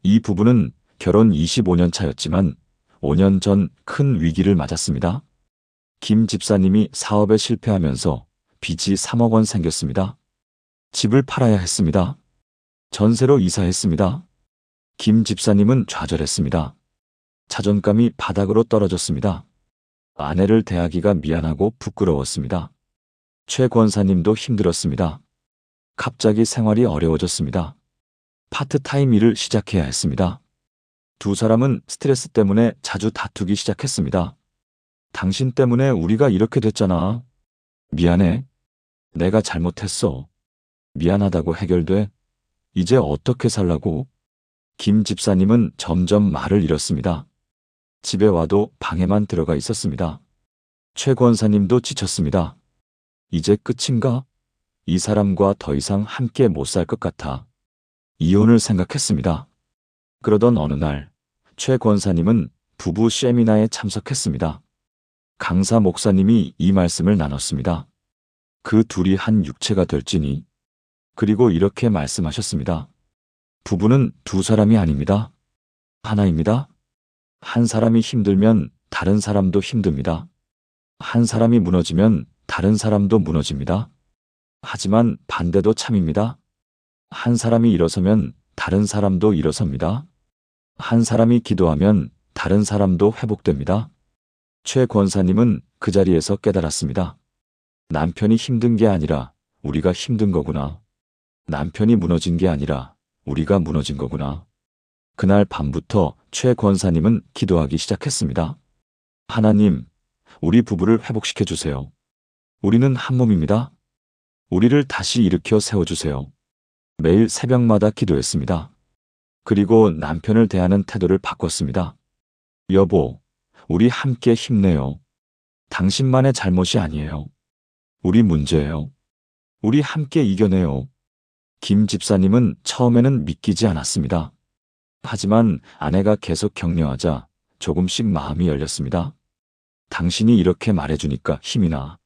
이 부부는 결혼 25년 차였지만 5년 전 큰 위기를 맞았습니다. 김 집사님이 사업에 실패하면서 빚이 3억 원 생겼습니다. 집을 팔아야 했습니다. 전세로 이사했습니다. 김 집사님은 좌절했습니다. 자존감이 바닥으로 떨어졌습니다. 아내를 대하기가 미안하고 부끄러웠습니다. 최 권사님도 힘들었습니다. 갑자기 생활이 어려워졌습니다. 파트타임 일을 시작해야 했습니다. 두 사람은 스트레스 때문에 자주 다투기 시작했습니다. 당신 때문에 우리가 이렇게 됐잖아. 미안해. 내가 잘못했어. 미안하다고 해결돼? 이제 어떻게 살라고? 김 집사님은 점점 말을 잃었습니다. 집에 와도 방에만 들어가 있었습니다. 최 권사님도 지쳤습니다. 이제 끝인가? 이 사람과 더 이상 함께 못 살 것 같아. 이혼을 생각했습니다. 그러던 어느 날, 최 권사님은 부부 세미나에 참석했습니다. 강사 목사님이 이 말씀을 나눴습니다. 그 둘이 한 육체가 될지니. 그리고 이렇게 말씀하셨습니다. 부부는 두 사람이 아닙니다. 하나입니다. 한 사람이 힘들면 다른 사람도 힘듭니다. 한 사람이 무너지면 다른 사람도 무너집니다. 하지만 반대도 참입니다. 한 사람이 일어서면 다른 사람도 일어섭니다. 한 사람이 기도하면 다른 사람도 회복됩니다. 최 권사님은 그 자리에서 깨달았습니다. 남편이 힘든 게 아니라 우리가 힘든 거구나. 남편이 무너진 게 아니라 우리가 무너진 거구나. 그날 밤부터 최 권사님은 기도하기 시작했습니다. 하나님, 우리 부부를 회복시켜 주세요. 우리는 한 몸입니다. 우리를 다시 일으켜 세워주세요. 매일 새벽마다 기도했습니다. 그리고 남편을 대하는 태도를 바꿨습니다. 여보, 우리 함께 힘내요. 당신만의 잘못이 아니에요. 우리 문제예요. 우리 함께 이겨내요. 김 집사님은 처음에는 믿기지 않았습니다. 하지만 아내가 계속 격려하자 조금씩 마음이 열렸습니다. 당신이 이렇게 말해주니까 힘이 나.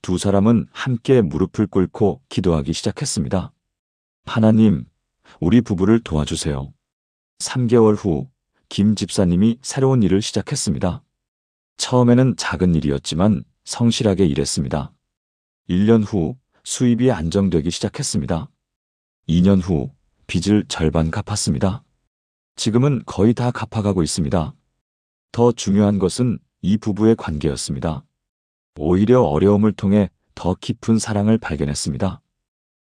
두 사람은 함께 무릎을 꿇고 기도하기 시작했습니다. 하나님, 우리 부부를 도와주세요. 3개월 후, 김 집사님이 새로운 일을 시작했습니다. 처음에는 작은 일이었지만 성실하게 일했습니다. 1년 후, 수입이 안정되기 시작했습니다. 2년 후, 빚을 절반 갚았습니다. 지금은 거의 다 갚아가고 있습니다. 더 중요한 것은 이 부부의 관계였습니다. 오히려 어려움을 통해 더 깊은 사랑을 발견했습니다.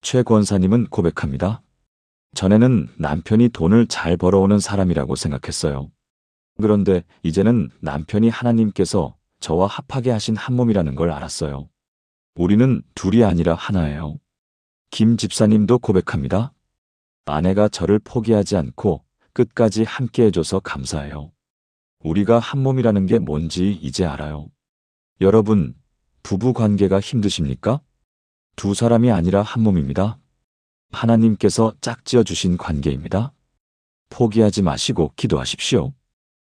최 권사님은 고백합니다. 전에는 남편이 돈을 잘 벌어오는 사람이라고 생각했어요. 그런데 이제는 남편이 하나님께서 저와 합하게 하신 한 몸이라는 걸 알았어요. 우리는 둘이 아니라 하나예요. 김 집사님도 고백합니다. 아내가 저를 포기하지 않고 끝까지 함께 해줘서 감사해요. 우리가 한 몸이라는 게 뭔지 이제 알아요. 여러분, 부부 관계가 힘드십니까? 두 사람이 아니라 한 몸입니다. 하나님께서 짝지어 주신 관계입니다. 포기하지 마시고 기도하십시오.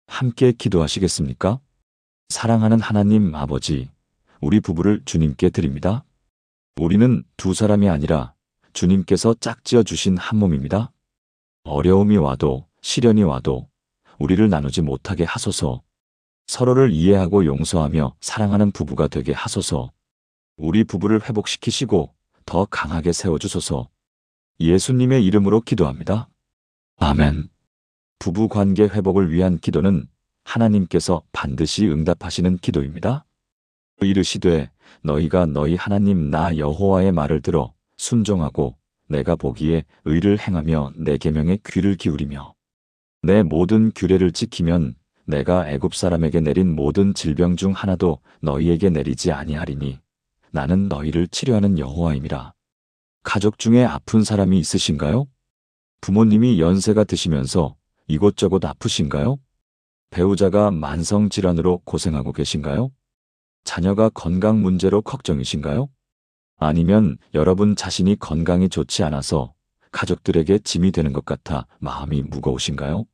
함께 기도하시겠습니까? 사랑하는 하나님 아버지, 우리 부부를 주님께 드립니다. 우리는 두 사람이 아니라 주님께서 짝지어 주신 한 몸입니다. 어려움이 와도 시련이 와도 우리를 나누지 못하게 하소서. 서로를 이해하고 용서하며 사랑하는 부부가 되게 하소서. 우리 부부를 회복시키시고 더 강하게 세워주소서. 예수님의 이름으로 기도합니다. 아멘. 부부 관계 회복을 위한 기도는 하나님께서 반드시 응답하시는 기도입니다. 이르시되 너희가 너희 하나님 나 여호와의 말을 들어 순종하고 내가 보기에 의를 행하며 내 계명에 귀를 기울이며 내 모든 규례를 지키면 내가 애굽 사람에게 내린 모든 질병 중 하나도 너희에게 내리지 아니하리니 나는 너희를 치료하는 여호와임이라. 가족 중에 아픈 사람이 있으신가요? 부모님이 연세가 드시면서 이곳저곳 아프신가요? 배우자가 만성질환으로 고생하고 계신가요? 자녀가 건강 문제로 걱정이신가요? 아니면 여러분 자신이 건강이 좋지 않아서 가족들에게 짐이 되는 것 같아 마음이 무거우신가요?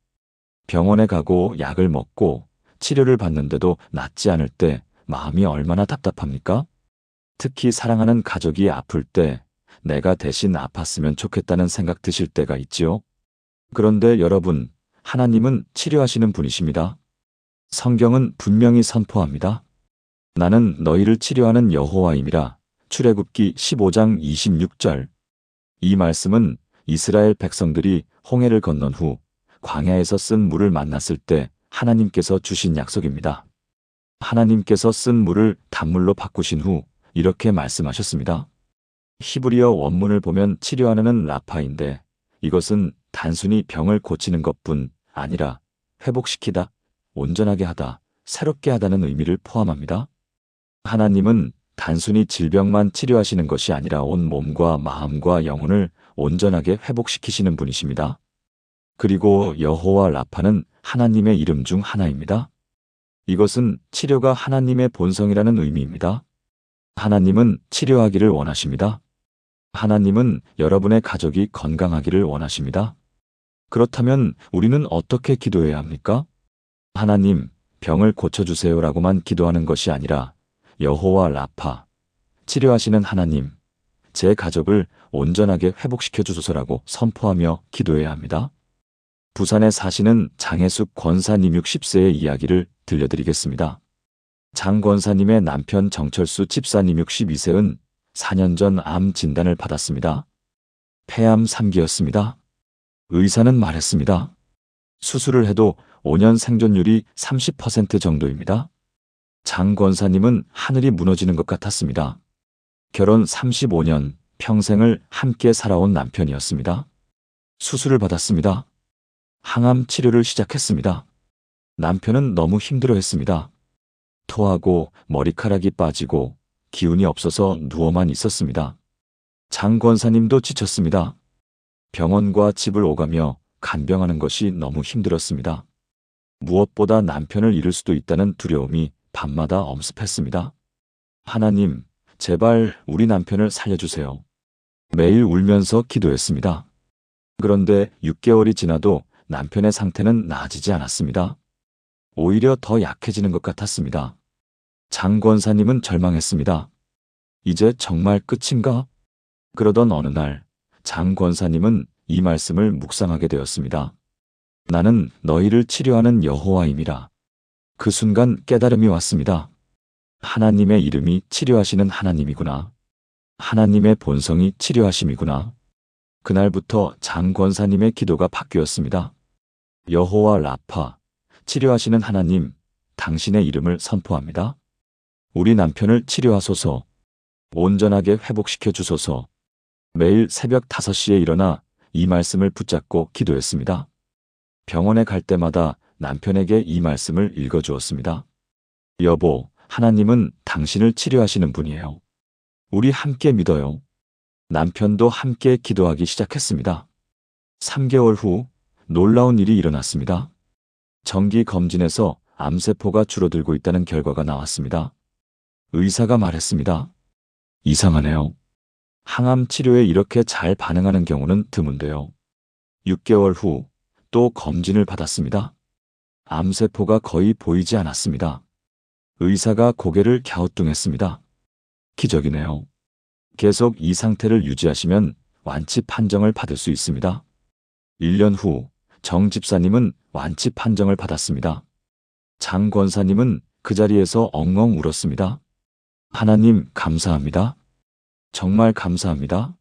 병원에 가고 약을 먹고 치료를 받는데도 낫지 않을 때 마음이 얼마나 답답합니까? 특히 사랑하는 가족이 아플 때 내가 대신 아팠으면 좋겠다는 생각 드실 때가 있지요. 그런데 여러분, 하나님은 치료하시는 분이십니다. 성경은 분명히 선포합니다. 나는 너희를 치료하는 여호와임이라. 출애굽기 15장 26절. 이 말씀은 이스라엘 백성들이 홍해를 건넌 후 광야에서 쓴 물을 만났을 때 하나님께서 주신 약속입니다. 하나님께서 쓴 물을 단물로 바꾸신 후 이렇게 말씀하셨습니다. 히브리어 원문을 보면 치료하는은 라파인데 이것은 단순히 병을 고치는 것뿐 아니라 회복시키다, 온전하게 하다, 새롭게 하다는 의미를 포함합니다. 하나님은 단순히 질병만 치료하시는 것이 아니라 온 몸과 마음과 영혼을 온전하게 회복시키시는 분이십니다. 그리고 여호와 라파는 하나님의 이름 중 하나입니다. 이것은 치료가 하나님의 본성이라는 의미입니다. 하나님은 치료하기를 원하십니다. 하나님은 여러분의 가족이 건강하기를 원하십니다. 그렇다면 우리는 어떻게 기도해야 합니까? 하나님, 병을 고쳐주세요라고만 기도하는 것이 아니라 여호와 라파, 치료하시는 하나님, 제 가족을 온전하게 회복시켜 주소서라고 선포하며 기도해야 합니다. 부산에 사시는 장혜숙 권사님 60세의 이야기를 들려드리겠습니다. 장 권사님의 남편 정철수 집사님 62세는 4년 전 암 진단을 받았습니다. 폐암 3기였습니다. 의사는 말했습니다. 수술을 해도 5년 생존율이 30% 정도입니다. 장 권사님은 하늘이 무너지는 것 같았습니다. 결혼 35년, 평생을 함께 살아온 남편이었습니다. 수술을 받았습니다. 항암 치료를 시작했습니다. 남편은 너무 힘들어했습니다. 토하고 머리카락이 빠지고 기운이 없어서 누워만 있었습니다. 장 권사님도 지쳤습니다. 병원과 집을 오가며 간병하는 것이 너무 힘들었습니다. 무엇보다 남편을 잃을 수도 있다는 두려움이 밤마다 엄습했습니다. 하나님, 제발 우리 남편을 살려주세요. 매일 울면서 기도했습니다. 그런데 6개월이 지나도 남편의 상태는 나아지지 않았습니다. 오히려 더 약해지는 것 같았습니다. 장 권사님은 절망했습니다. 이제 정말 끝인가? 그러던 어느 날, 장 권사님은 이 말씀을 묵상하게 되었습니다. 나는 너희를 치료하는 여호와임이라. 그 순간 깨달음이 왔습니다. 하나님의 이름이 치료하시는 하나님이구나. 하나님의 본성이 치료하심이구나. 그날부터 장 권사님의 기도가 바뀌었습니다. 여호와 라파, 치료하시는 하나님, 당신의 이름을 선포합니다. 우리 남편을 치료하소서. 온전하게 회복시켜 주소서. 매일 새벽 5시에 일어나 이 말씀을 붙잡고 기도했습니다. 병원에 갈 때마다 남편에게 이 말씀을 읽어주었습니다. 여보, 하나님은 당신을 치료하시는 분이에요. 우리 함께 믿어요. 남편도 함께 기도하기 시작했습니다. 3개월 후 놀라운 일이 일어났습니다. 정기 검진에서 암세포가 줄어들고 있다는 결과가 나왔습니다. 의사가 말했습니다. 이상하네요. 항암 치료에 이렇게 잘 반응하는 경우는 드문데요. 6개월 후 또 검진을 받았습니다. 암세포가 거의 보이지 않았습니다. 의사가 고개를 갸우뚱했습니다. 기적이네요. 계속 이 상태를 유지하시면 완치 판정을 받을 수 있습니다. 1년 후 정 집사님은 완치 판정을 받았습니다. 장 권사님은 그 자리에서 엉엉 울었습니다. 하나님 감사합니다. 정말 감사합니다.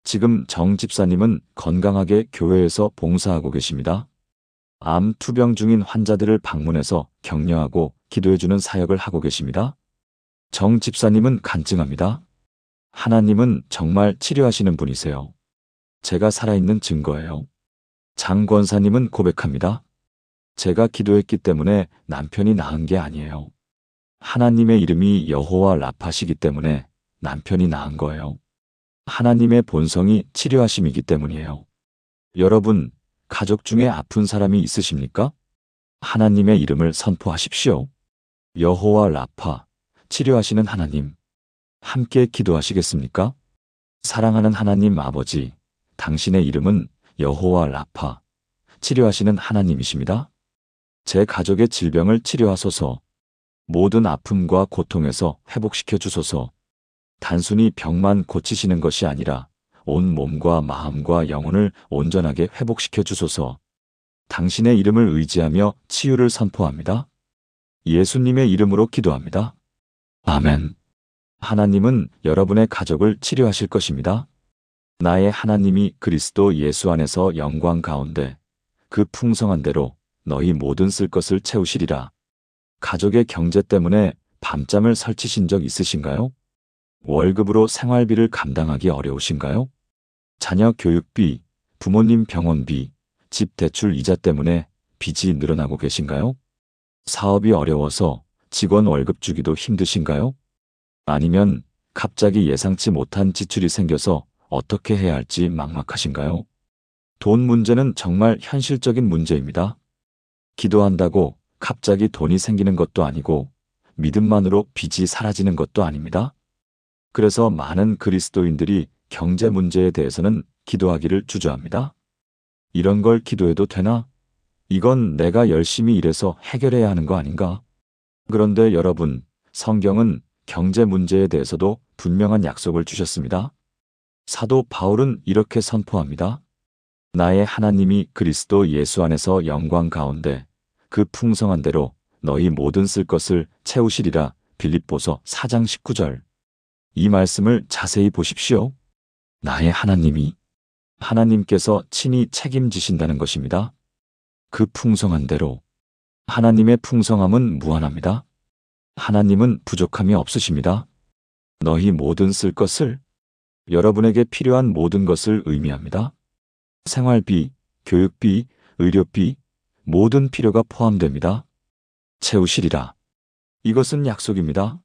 지금 정 집사님은 건강하게 교회에서 봉사하고 계십니다. 암 투병 중인 환자들을 방문해서 격려하고 기도해주는 사역을 하고 계십니다. 정 집사님은 간증합니다. 하나님은 정말 치료하시는 분이세요. 제가 살아있는 증거예요. 장 권사님은 고백합니다. 제가 기도했기 때문에 남편이 나은 게 아니에요. 하나님의 이름이 여호와 라파시기 때문에 남편이 나은 거예요. 하나님의 본성이 치료하심이기 때문이에요. 여러분, 가족 중에 아픈 사람이 있으십니까? 하나님의 이름을 선포하십시오. 여호와 라파, 치료하시는 하나님. 함께 기도하시겠습니까? 사랑하는 하나님 아버지, 당신의 이름은 여호와 라파, 치료하시는 하나님이십니다. 제 가족의 질병을 치료하소서. 모든 아픔과 고통에서 회복시켜 주소서. 단순히 병만 고치시는 것이 아니라 온 몸과 마음과 영혼을 온전하게 회복시켜 주소서. 당신의 이름을 의지하며 치유를 선포합니다. 예수님의 이름으로 기도합니다. 아멘. 하나님은 여러분의 가족을 치료하실 것입니다. 나의 하나님이 그리스도 예수 안에서 영광 가운데 그 풍성한 대로 너희 모든 쓸 것을 채우시리라. 가족의 경제 때문에 밤잠을 설치신 적 있으신가요? 월급으로 생활비를 감당하기 어려우신가요? 자녀 교육비, 부모님 병원비, 집 대출 이자 때문에 빚이 늘어나고 계신가요? 사업이 어려워서 직원 월급 주기도 힘드신가요? 아니면 갑자기 예상치 못한 지출이 생겨서 어떻게 해야 할지 막막하신가요? 돈 문제는 정말 현실적인 문제입니다. 기도한다고 갑자기 돈이 생기는 것도 아니고 믿음만으로 빚이 사라지는 것도 아닙니다. 그래서 많은 그리스도인들이 경제 문제에 대해서는 기도하기를 주저합니다. 이런 걸 기도해도 되나? 이건 내가 열심히 일해서 해결해야 하는 거 아닌가? 그런데 여러분, 성경은 경제 문제에 대해서도 분명한 약속을 주셨습니다. 사도 바울은 이렇게 선포합니다. 나의 하나님이 그리스도 예수 안에서 영광 가운데 그 풍성한 대로 너희 모든 쓸 것을 채우시리라. 빌립보서 4장 19절. 이 말씀을 자세히 보십시오. 나의 하나님께서 친히 책임지신다는 것입니다. 그 풍성한 대로. 하나님의 풍성함은 무한합니다. 하나님은 부족함이 없으십니다. 너희 모든 쓸 것을, 여러분에게 필요한 모든 것을 의미합니다. 생활비, 교육비, 의료비, 모든 필요가 포함됩니다. 채우시리라. 이것은 약속입니다.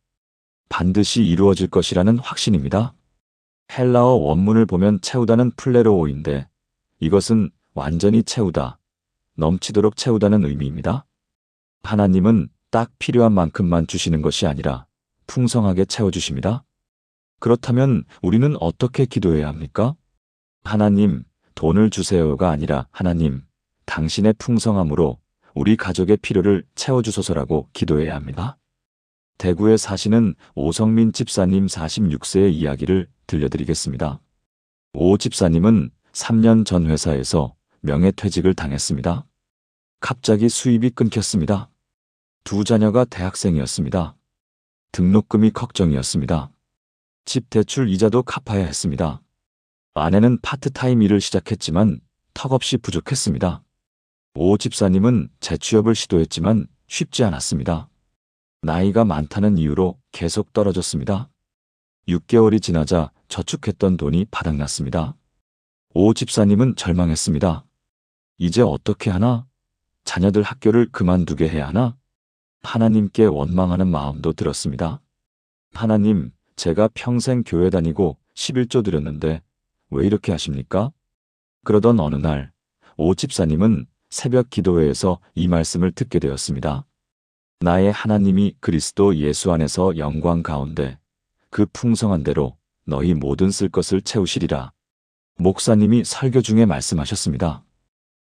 반드시 이루어질 것이라는 확신입니다. 헬라어 원문을 보면 채우다는 플레로오인데 이것은 완전히 채우다, 넘치도록 채우다는 의미입니다. 하나님은 딱 필요한 만큼만 주시는 것이 아니라 풍성하게 채워주십니다. 그렇다면 우리는 어떻게 기도해야 합니까? 하나님, 돈을 주세요가 아니라 하나님, 당신의 풍성함으로 우리 가족의 필요를 채워주소서라고 기도해야 합니다. 대구에 사시는 오성민 집사님 46세의 이야기를 들려드리겠습니다. 오 집사님은 3년 전 회사에서 명예퇴직을 당했습니다. 갑자기 수입이 끊겼습니다. 두 자녀가 대학생이었습니다. 등록금이 걱정이었습니다. 집 대출 이자도 갚아야 했습니다. 아내는 파트타임 일을 시작했지만 턱없이 부족했습니다. 오 집사님은 재취업을 시도했지만 쉽지 않았습니다. 나이가 많다는 이유로 계속 떨어졌습니다. 6개월이 지나자 저축했던 돈이 바닥났습니다. 오 집사님은 절망했습니다. 이제 어떻게 하나? 자녀들 학교를 그만두게 해야 하나? 하나님께 원망하는 마음도 들었습니다. 하나님, 제가 평생 교회 다니고 11조 드렸는데 왜 이렇게 하십니까? 그러던 어느 날, 오 집사님은 새벽 기도회에서 이 말씀을 듣게 되었습니다. 나의 하나님이 그리스도 예수 안에서 영광 가운데 그 풍성한 대로 너희 모든 쓸 것을 채우시리라. 목사님이 설교 중에 말씀하셨습니다.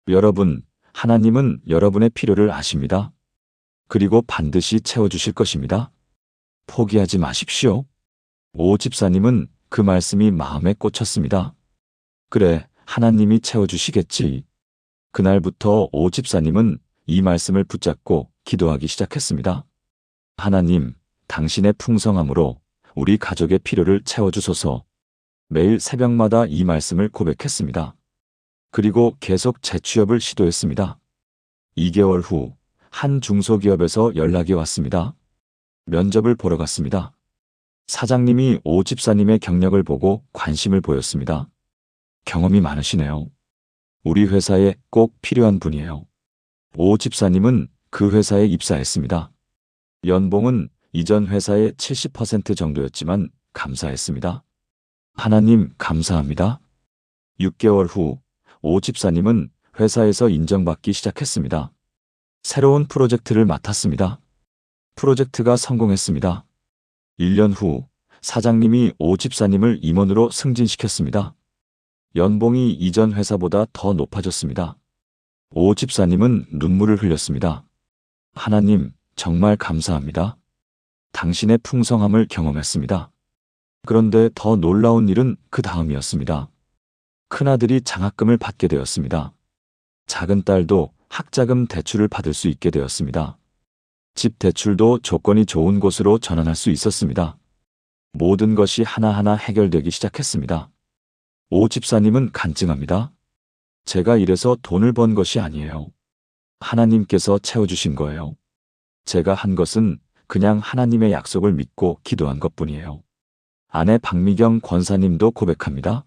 여러분, 하나님은 여러분의 필요를 아십니다. 그리고 반드시 채워주실 것입니다. 포기하지 마십시오. 오 집사님은 그 말씀이 마음에 꽂혔습니다. 그래, 하나님이 채워주시겠지. 그날부터 오 집사님은 이 말씀을 붙잡고 기도하기 시작했습니다. 하나님, 당신의 풍성함으로 우리 가족의 필요를 채워주소서. 매일 새벽마다 이 말씀을 고백했습니다. 그리고 계속 재취업을 시도했습니다. 2개월 후 한 중소기업에서 연락이 왔습니다. 면접을 보러 갔습니다. 사장님이 오 집사님의 경력을 보고 관심을 보였습니다. 경험이 많으시네요. 우리 회사에 꼭 필요한 분이에요. 오 집사님은 그 회사에 입사했습니다. 연봉은 이전 회사의 70% 정도였지만 감사했습니다. 하나님 감사합니다. 6개월 후 오 집사님은 회사에서 인정받기 시작했습니다. 새로운 프로젝트를 맡았습니다. 프로젝트가 성공했습니다. 1년 후 사장님이 오 집사님을 임원으로 승진시켰습니다. 연봉이 이전 회사보다 더 높아졌습니다. 오 집사님은 눈물을 흘렸습니다. 하나님, 정말 감사합니다. 당신의 풍성함을 경험했습니다. 그런데 더 놀라운 일은 그 다음이었습니다. 큰아들이 장학금을 받게 되었습니다. 작은 딸도 학자금 대출을 받을 수 있게 되었습니다. 집 대출도 조건이 좋은 곳으로 전환할 수 있었습니다. 모든 것이 하나하나 해결되기 시작했습니다. 오 집사님은 간증합니다. 제가 이래서 돈을 번 것이 아니에요. 하나님께서 채워주신 거예요. 제가 한 것은 그냥 하나님의 약속을 믿고 기도한 것뿐이에요. 아내 박미경 권사님도 고백합니다.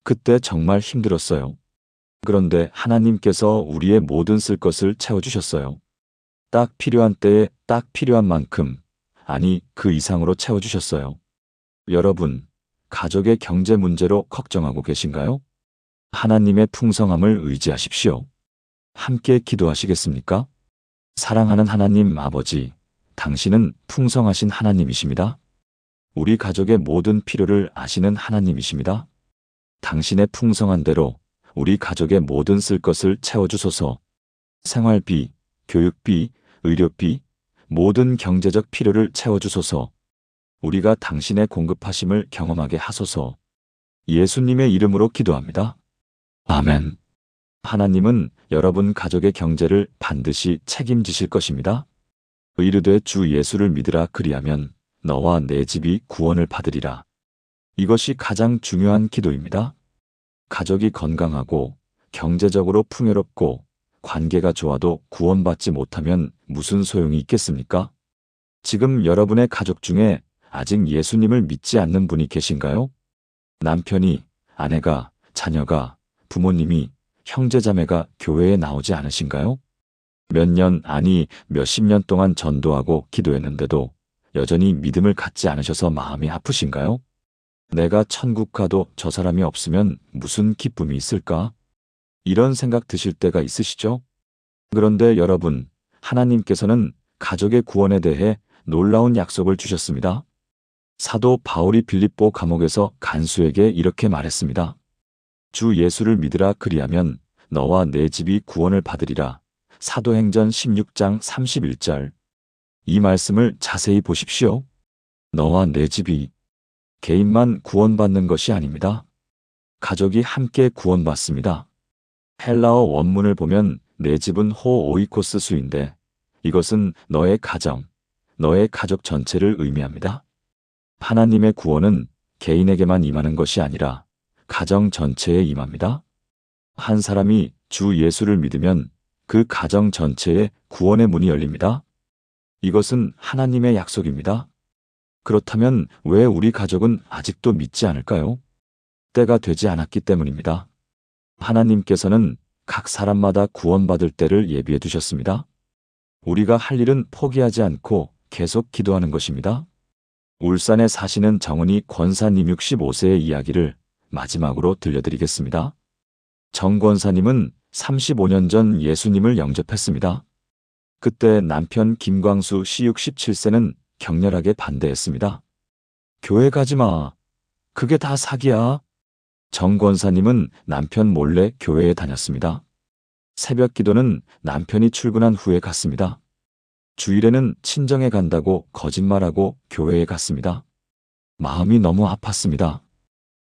그때 정말 힘들었어요. 그런데 하나님께서 우리의 모든 쓸 것을 채워주셨어요. 딱 필요한 때에 딱 필요한 만큼 아니, 그 이상으로 채워주셨어요. 여러분, 가족의 경제 문제로 걱정하고 계신가요? 하나님의 풍성함을 의지하십시오. 함께 기도하시겠습니까? 사랑하는 하나님 아버지, 당신은 풍성하신 하나님이십니다. 우리 가족의 모든 필요를 아시는 하나님이십니다. 당신의 풍성한 대로 우리 가족의 모든 쓸 것을 채워주소서. 생활비, 교육비, 의료비, 모든 경제적 필요를 채워주소서. 우리가 당신의 공급하심을 경험하게 하소서. 예수님의 이름으로 기도합니다. 아멘. 하나님은 여러분 가족의 경제를 반드시 책임지실 것입니다. 이르되 주 예수를 믿으라 그리하면 너와 내 집이 구원을 받으리라. 이것이 가장 중요한 기도입니다. 가족이 건강하고 경제적으로 풍요롭고 관계가 좋아도 구원받지 못하면 무슨 소용이 있겠습니까? 지금 여러분의 가족 중에 아직 예수님을 믿지 않는 분이 계신가요? 남편이, 아내가, 자녀가, 부모님이, 형제자매가 교회에 나오지 않으신가요? 몇 년, 아니 몇십 년 동안 전도하고 기도했는데도 여전히 믿음을 갖지 않으셔서 마음이 아프신가요? 내가 천국 가도 저 사람이 없으면 무슨 기쁨이 있을까? 이런 생각 드실 때가 있으시죠? 그런데 여러분, 하나님께서는 가족의 구원에 대해 놀라운 약속을 주셨습니다. 사도 바울이 빌립보 감옥에서 간수에게 이렇게 말했습니다. 주 예수를 믿으라 그리하면 너와 내 집이 구원을 받으리라. 사도행전 16장 31절. 이 말씀을 자세히 보십시오. 너와 내 집이 개인만 구원받는 것이 아닙니다. 가족이 함께 구원받습니다. 헬라어 원문을 보면 내 집은 호오이코스 수인데 이것은 너의 가정, 너의 가족 전체를 의미합니다. 하나님의 구원은 개인에게만 임하는 것이 아니라 가정 전체에 임합니다. 한 사람이 주 예수를 믿으면 그 가정 전체에 구원의 문이 열립니다. 이것은 하나님의 약속입니다. 그렇다면 왜 우리 가족은 아직도 믿지 않을까요? 때가 되지 않았기 때문입니다. 하나님께서는 각 사람마다 구원받을 때를 예비해 두셨습니다. 우리가 할 일은 포기하지 않고 계속 기도하는 것입니다. 울산에 사시는 정은희 권사님 65세의 이야기를 마지막으로 들려드리겠습니다. 정 권사님은 35년 전 예수님을 영접했습니다. 그때 남편 김광수 씨 67세는 격렬하게 반대했습니다. 교회 가지 마. 그게 다 사기야. 정 권사님은 남편 몰래 교회에 다녔습니다. 새벽 기도는 남편이 출근한 후에 갔습니다. 주일에는 친정에 간다고 거짓말하고 교회에 갔습니다. 마음이 너무 아팠습니다.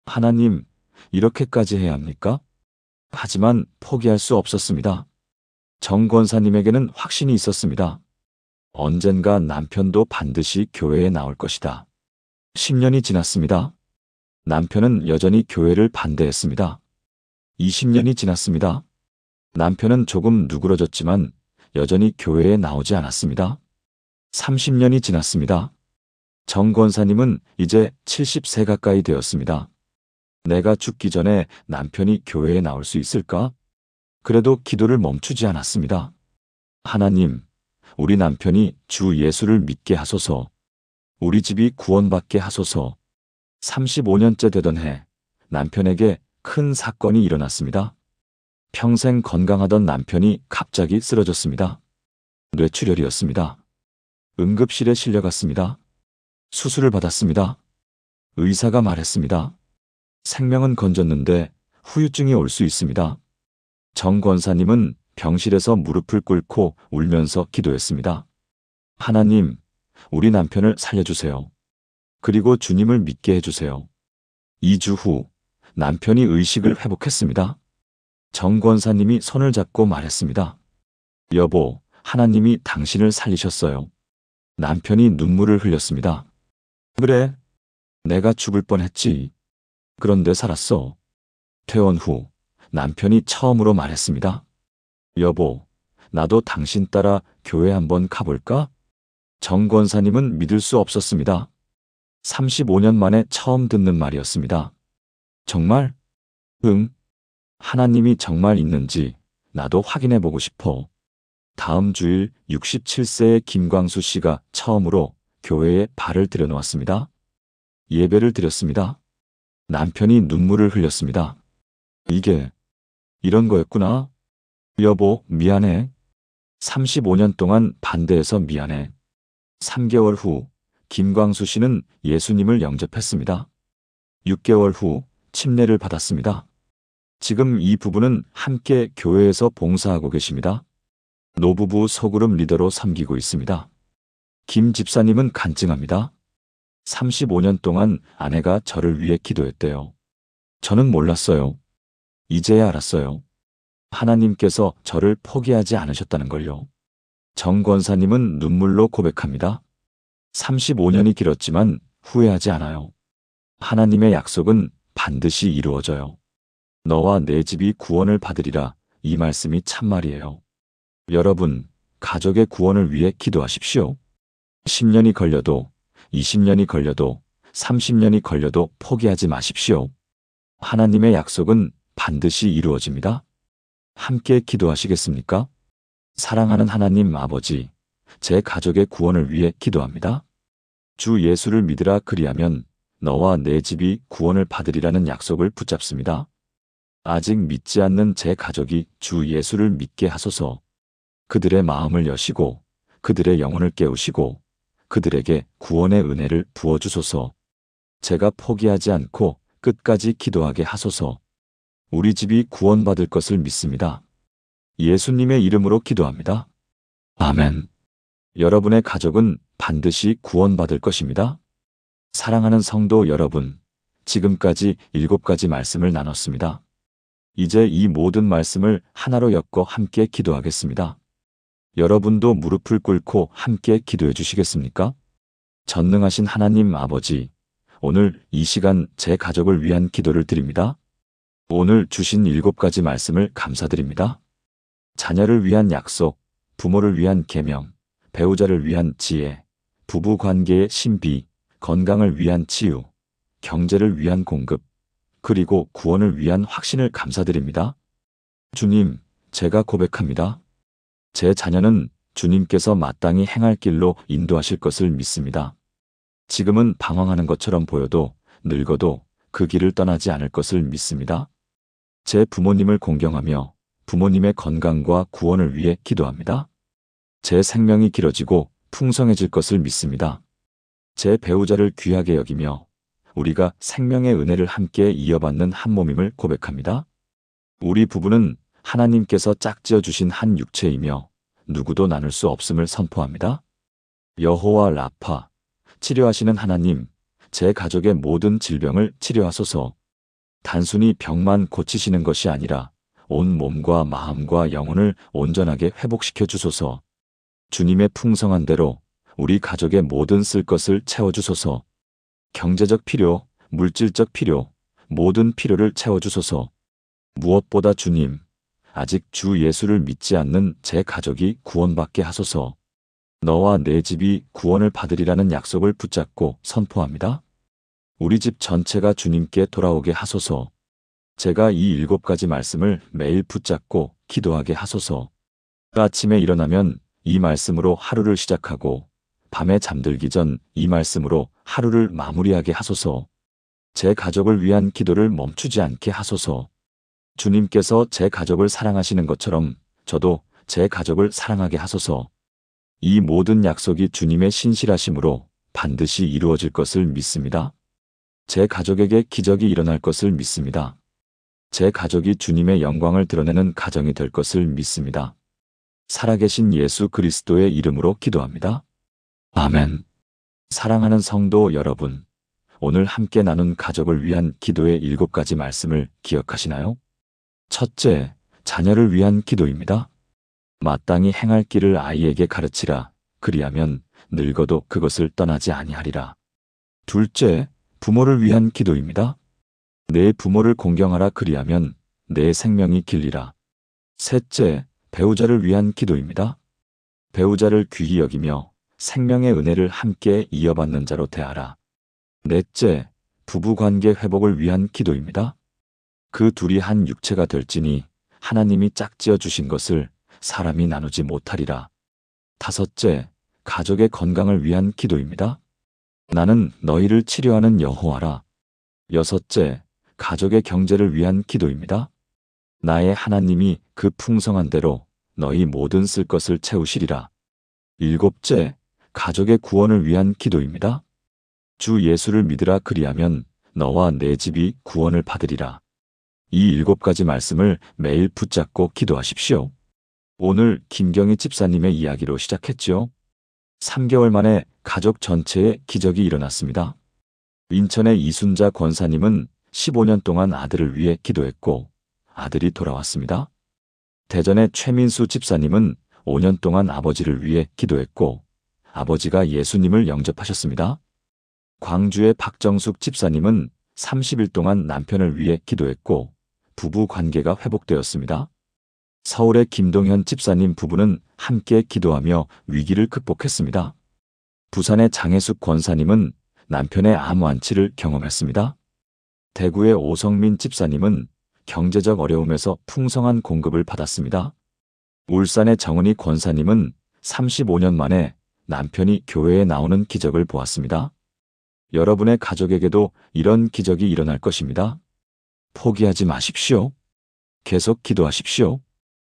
하나님, 이렇게까지 해야 합니까? 하지만 포기할 수 없었습니다. 정 권사님에게는 확신이 있었습니다. 언젠가 남편도 반드시 교회에 나올 것이다. 10년이 지났습니다. 남편은 여전히 교회를 반대했습니다. 20년이 지났습니다. 남편은 조금 누그러졌지만 여전히 교회에 나오지 않았습니다. 30년이 지났습니다. 정 권사님은 이제 70세 가까이 되었습니다. 내가 죽기 전에 남편이 교회에 나올 수 있을까? 그래도 기도를 멈추지 않았습니다. 하나님, 우리 남편이 주 예수를 믿게 하소서. 우리 집이 구원받게 하소서. 35년째 되던 해, 남편에게 큰 사건이 일어났습니다. 평생 건강하던 남편이 갑자기 쓰러졌습니다. 뇌출혈이었습니다. 응급실에 실려갔습니다. 수술을 받았습니다. 의사가 말했습니다. 생명은 건졌는데 후유증이 올 수 있습니다. 정 권사님은 병실에서 무릎을 꿇고 울면서 기도했습니다. 하나님, 우리 남편을 살려주세요. 그리고 주님을 믿게 해주세요. 2주 후 남편이 의식을 회복했습니다. 정 권사님이 손을 잡고 말했습니다. 여보, 하나님이 당신을 살리셨어요. 남편이 눈물을 흘렸습니다. 그래, 내가 죽을 뻔했지. 그런데 살았어. 퇴원 후 남편이 처음으로 말했습니다. 여보, 나도 당신 따라 교회 한번 가볼까? 정 권사님은 믿을 수 없었습니다. 35년 만에 처음 듣는 말이었습니다. 정말? 응. 하나님이 정말 있는지 나도 확인해 보고 싶어. 다음 주일 67세의 김광수 씨가 처음으로 교회에 발을 들여놓았습니다. 예배를 드렸습니다. 남편이 눈물을 흘렸습니다. 이게 이런 거였구나. 여보, 미안해. 35년 동안 반대해서 미안해. 3개월 후 김광수 씨는 예수님을 영접했습니다. 6개월 후 침례를 받았습니다. 지금 이 부부는 함께 교회에서 봉사하고 계십니다. 노부부 소그룹 리더로 섬기고 있습니다. 김 집사님은 간증합니다. 35년 동안 아내가 저를 위해 기도했대요. 저는 몰랐어요. 이제야 알았어요. 하나님께서 저를 포기하지 않으셨다는 걸요. 정 권사님은 눈물로 고백합니다. 35년이 길었지만 후회하지 않아요. 하나님의 약속은 반드시 이루어져요. 너와 내 집이 구원을 받으리라. 이 말씀이 참말이에요. 여러분, 가족의 구원을 위해 기도하십시오. 10년이 걸려도, 20년이 걸려도, 30년이 걸려도 포기하지 마십시오. 하나님의 약속은 반드시 이루어집니다. 함께 기도하시겠습니까? 사랑하는 하나님 아버지, 제 가족의 구원을 위해 기도합니다. 주 예수를 믿으라 그리하면 너와 내 집이 구원을 받으리라는 약속을 붙잡습니다. 아직 믿지 않는 제 가족이 주 예수를 믿게 하소서. 그들의 마음을 여시고 그들의 영혼을 깨우시고 그들에게 구원의 은혜를 부어주소서. 제가 포기하지 않고 끝까지 기도하게 하소서. 우리 집이 구원받을 것을 믿습니다. 예수님의 이름으로 기도합니다. 아멘. 여러분의 가족은 반드시 구원받을 것입니다. 사랑하는 성도 여러분, 지금까지 7가지 말씀을 나눴습니다. 이제 이 모든 말씀을 하나로 엮어 함께 기도하겠습니다. 여러분도 무릎을 꿇고 함께 기도해 주시겠습니까? 전능하신 하나님 아버지, 오늘 이 시간 제 가족을 위한 기도를 드립니다. 오늘 주신 7가지 말씀을 감사드립니다. 자녀를 위한 약속, 부모를 위한 계명, 배우자를 위한 지혜, 부부 관계의 신비, 건강을 위한 치유, 경제를 위한 공급, 그리고 구원을 위한 확신을 감사드립니다. 주님, 제가 고백합니다. 제 자녀는 주님께서 마땅히 행할 길로 인도하실 것을 믿습니다. 지금은 방황하는 것처럼 보여도 늙어도 그 길을 떠나지 않을 것을 믿습니다. 제 부모님을 공경하며 부모님의 건강과 구원을 위해 기도합니다. 제 생명이 길어지고 풍성해질 것을 믿습니다. 제 배우자를 귀하게 여기며 우리가 생명의 은혜를 함께 이어받는 한 몸임을 고백합니다. 우리 부부는 하나님께서 짝지어 주신 한 육체이며 누구도 나눌 수 없음을 선포합니다. 여호와 라파, 치료하시는 하나님, 제 가족의 모든 질병을 치료하소서. 단순히 병만 고치시는 것이 아니라 온 몸과 마음과 영혼을 온전하게 회복시켜 주소서. 주님의 풍성한 대로 우리 가족의 모든 쓸 것을 채워주소서. 경제적 필요, 물질적 필요, 모든 필요를 채워주소서. 무엇보다 주님, 아직 주 예수를 믿지 않는 제 가족이 구원받게 하소서. 너와 내 집이 구원을 받으리라는 약속을 붙잡고 선포합니다. 우리 집 전체가 주님께 돌아오게 하소서. 제가 이 7가지 말씀을 매일 붙잡고 기도하게 하소서. 아침에 일어나면 이 말씀으로 하루를 시작하고 밤에 잠들기 전 이 말씀으로 하루를 마무리하게 하소서. 제 가족을 위한 기도를 멈추지 않게 하소서. 주님께서 제 가족을 사랑하시는 것처럼 저도 제 가족을 사랑하게 하소서. 이 모든 약속이 주님의 신실하심으로 반드시 이루어질 것을 믿습니다. 제 가족에게 기적이 일어날 것을 믿습니다. 제 가족이 주님의 영광을 드러내는 가정이 될 것을 믿습니다. 살아계신 예수 그리스도의 이름으로 기도합니다. 아멘. 사랑하는 성도 여러분, 오늘 함께 나눈 가족을 위한 기도의 7가지 말씀을 기억하시나요? 첫째, 자녀를 위한 기도입니다. 마땅히 행할 길을 아이에게 가르치라. 그리하면 늙어도 그것을 떠나지 아니하리라. 둘째, 부모를 위한 기도입니다. 내 부모를 공경하라. 그리하면 내 생명이 길리라. 셋째, 배우자를 위한 기도입니다. 배우자를 귀히 여기며 생명의 은혜를 함께 이어받는 자로 대하라. 넷째, 부부관계 회복을 위한 기도입니다. 그 둘이 한 육체가 될지니 하나님이 짝지어 주신 것을 사람이 나누지 못하리라. 다섯째, 가족의 건강을 위한 기도입니다. 나는 너희를 치료하는 여호와라. 여섯째, 가족의 경제를 위한 기도입니다. 나의 하나님이 그 풍성한 대로 너희 모든 쓸 것을 채우시리라. 일곱째, 가족의 구원을 위한 기도입니다. 주 예수를 믿으라 그리하면 너와 내 집이 구원을 받으리라. 이 7가지 말씀을 매일 붙잡고 기도하십시오. 오늘 김경희 집사님의 이야기로 시작했죠. 3개월 만에 가족 전체에 기적이 일어났습니다. 인천의 이순자 권사님은 15년 동안 아들을 위해 기도했고 아들이 돌아왔습니다. 대전의 최민수 집사님은 5년 동안 아버지를 위해 기도했고 아버지가 예수님을 영접하셨습니다. 광주의 박정숙 집사님은 30일 동안 남편을 위해 기도했고 부부 관계가 회복되었습니다. 서울의 김동현 집사님 부부는 함께 기도하며 위기를 극복했습니다. 부산의 장혜숙 권사님은 남편의 암 완치를 경험했습니다. 대구의 오성민 집사님은 경제적 어려움에서 풍성한 공급을 받았습니다. 울산의 정은희 권사님은 35년 만에 남편이 교회에 나오는 기적을 보았습니다. 여러분의 가족에게도 이런 기적이 일어날 것입니다. 포기하지 마십시오. 계속 기도하십시오.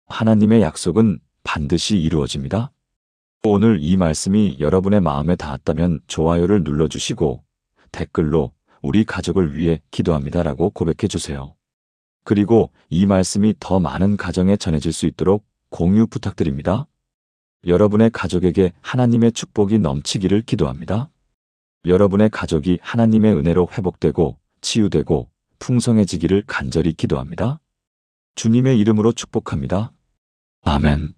하나님의 약속은 반드시 이루어집니다. 오늘 이 말씀이 여러분의 마음에 닿았다면 좋아요를 눌러주시고 댓글로 우리 가족을 위해 기도합니다라고 고백해 주세요. 그리고 이 말씀이 더 많은 가정에 전해질 수 있도록 공유 부탁드립니다. 여러분의 가족에게 하나님의 축복이 넘치기를 기도합니다. 여러분의 가족이 하나님의 은혜로 회복되고 치유되고 풍성해지기를 간절히 기도합니다. 주님의 이름으로 축복합니다. 아멘.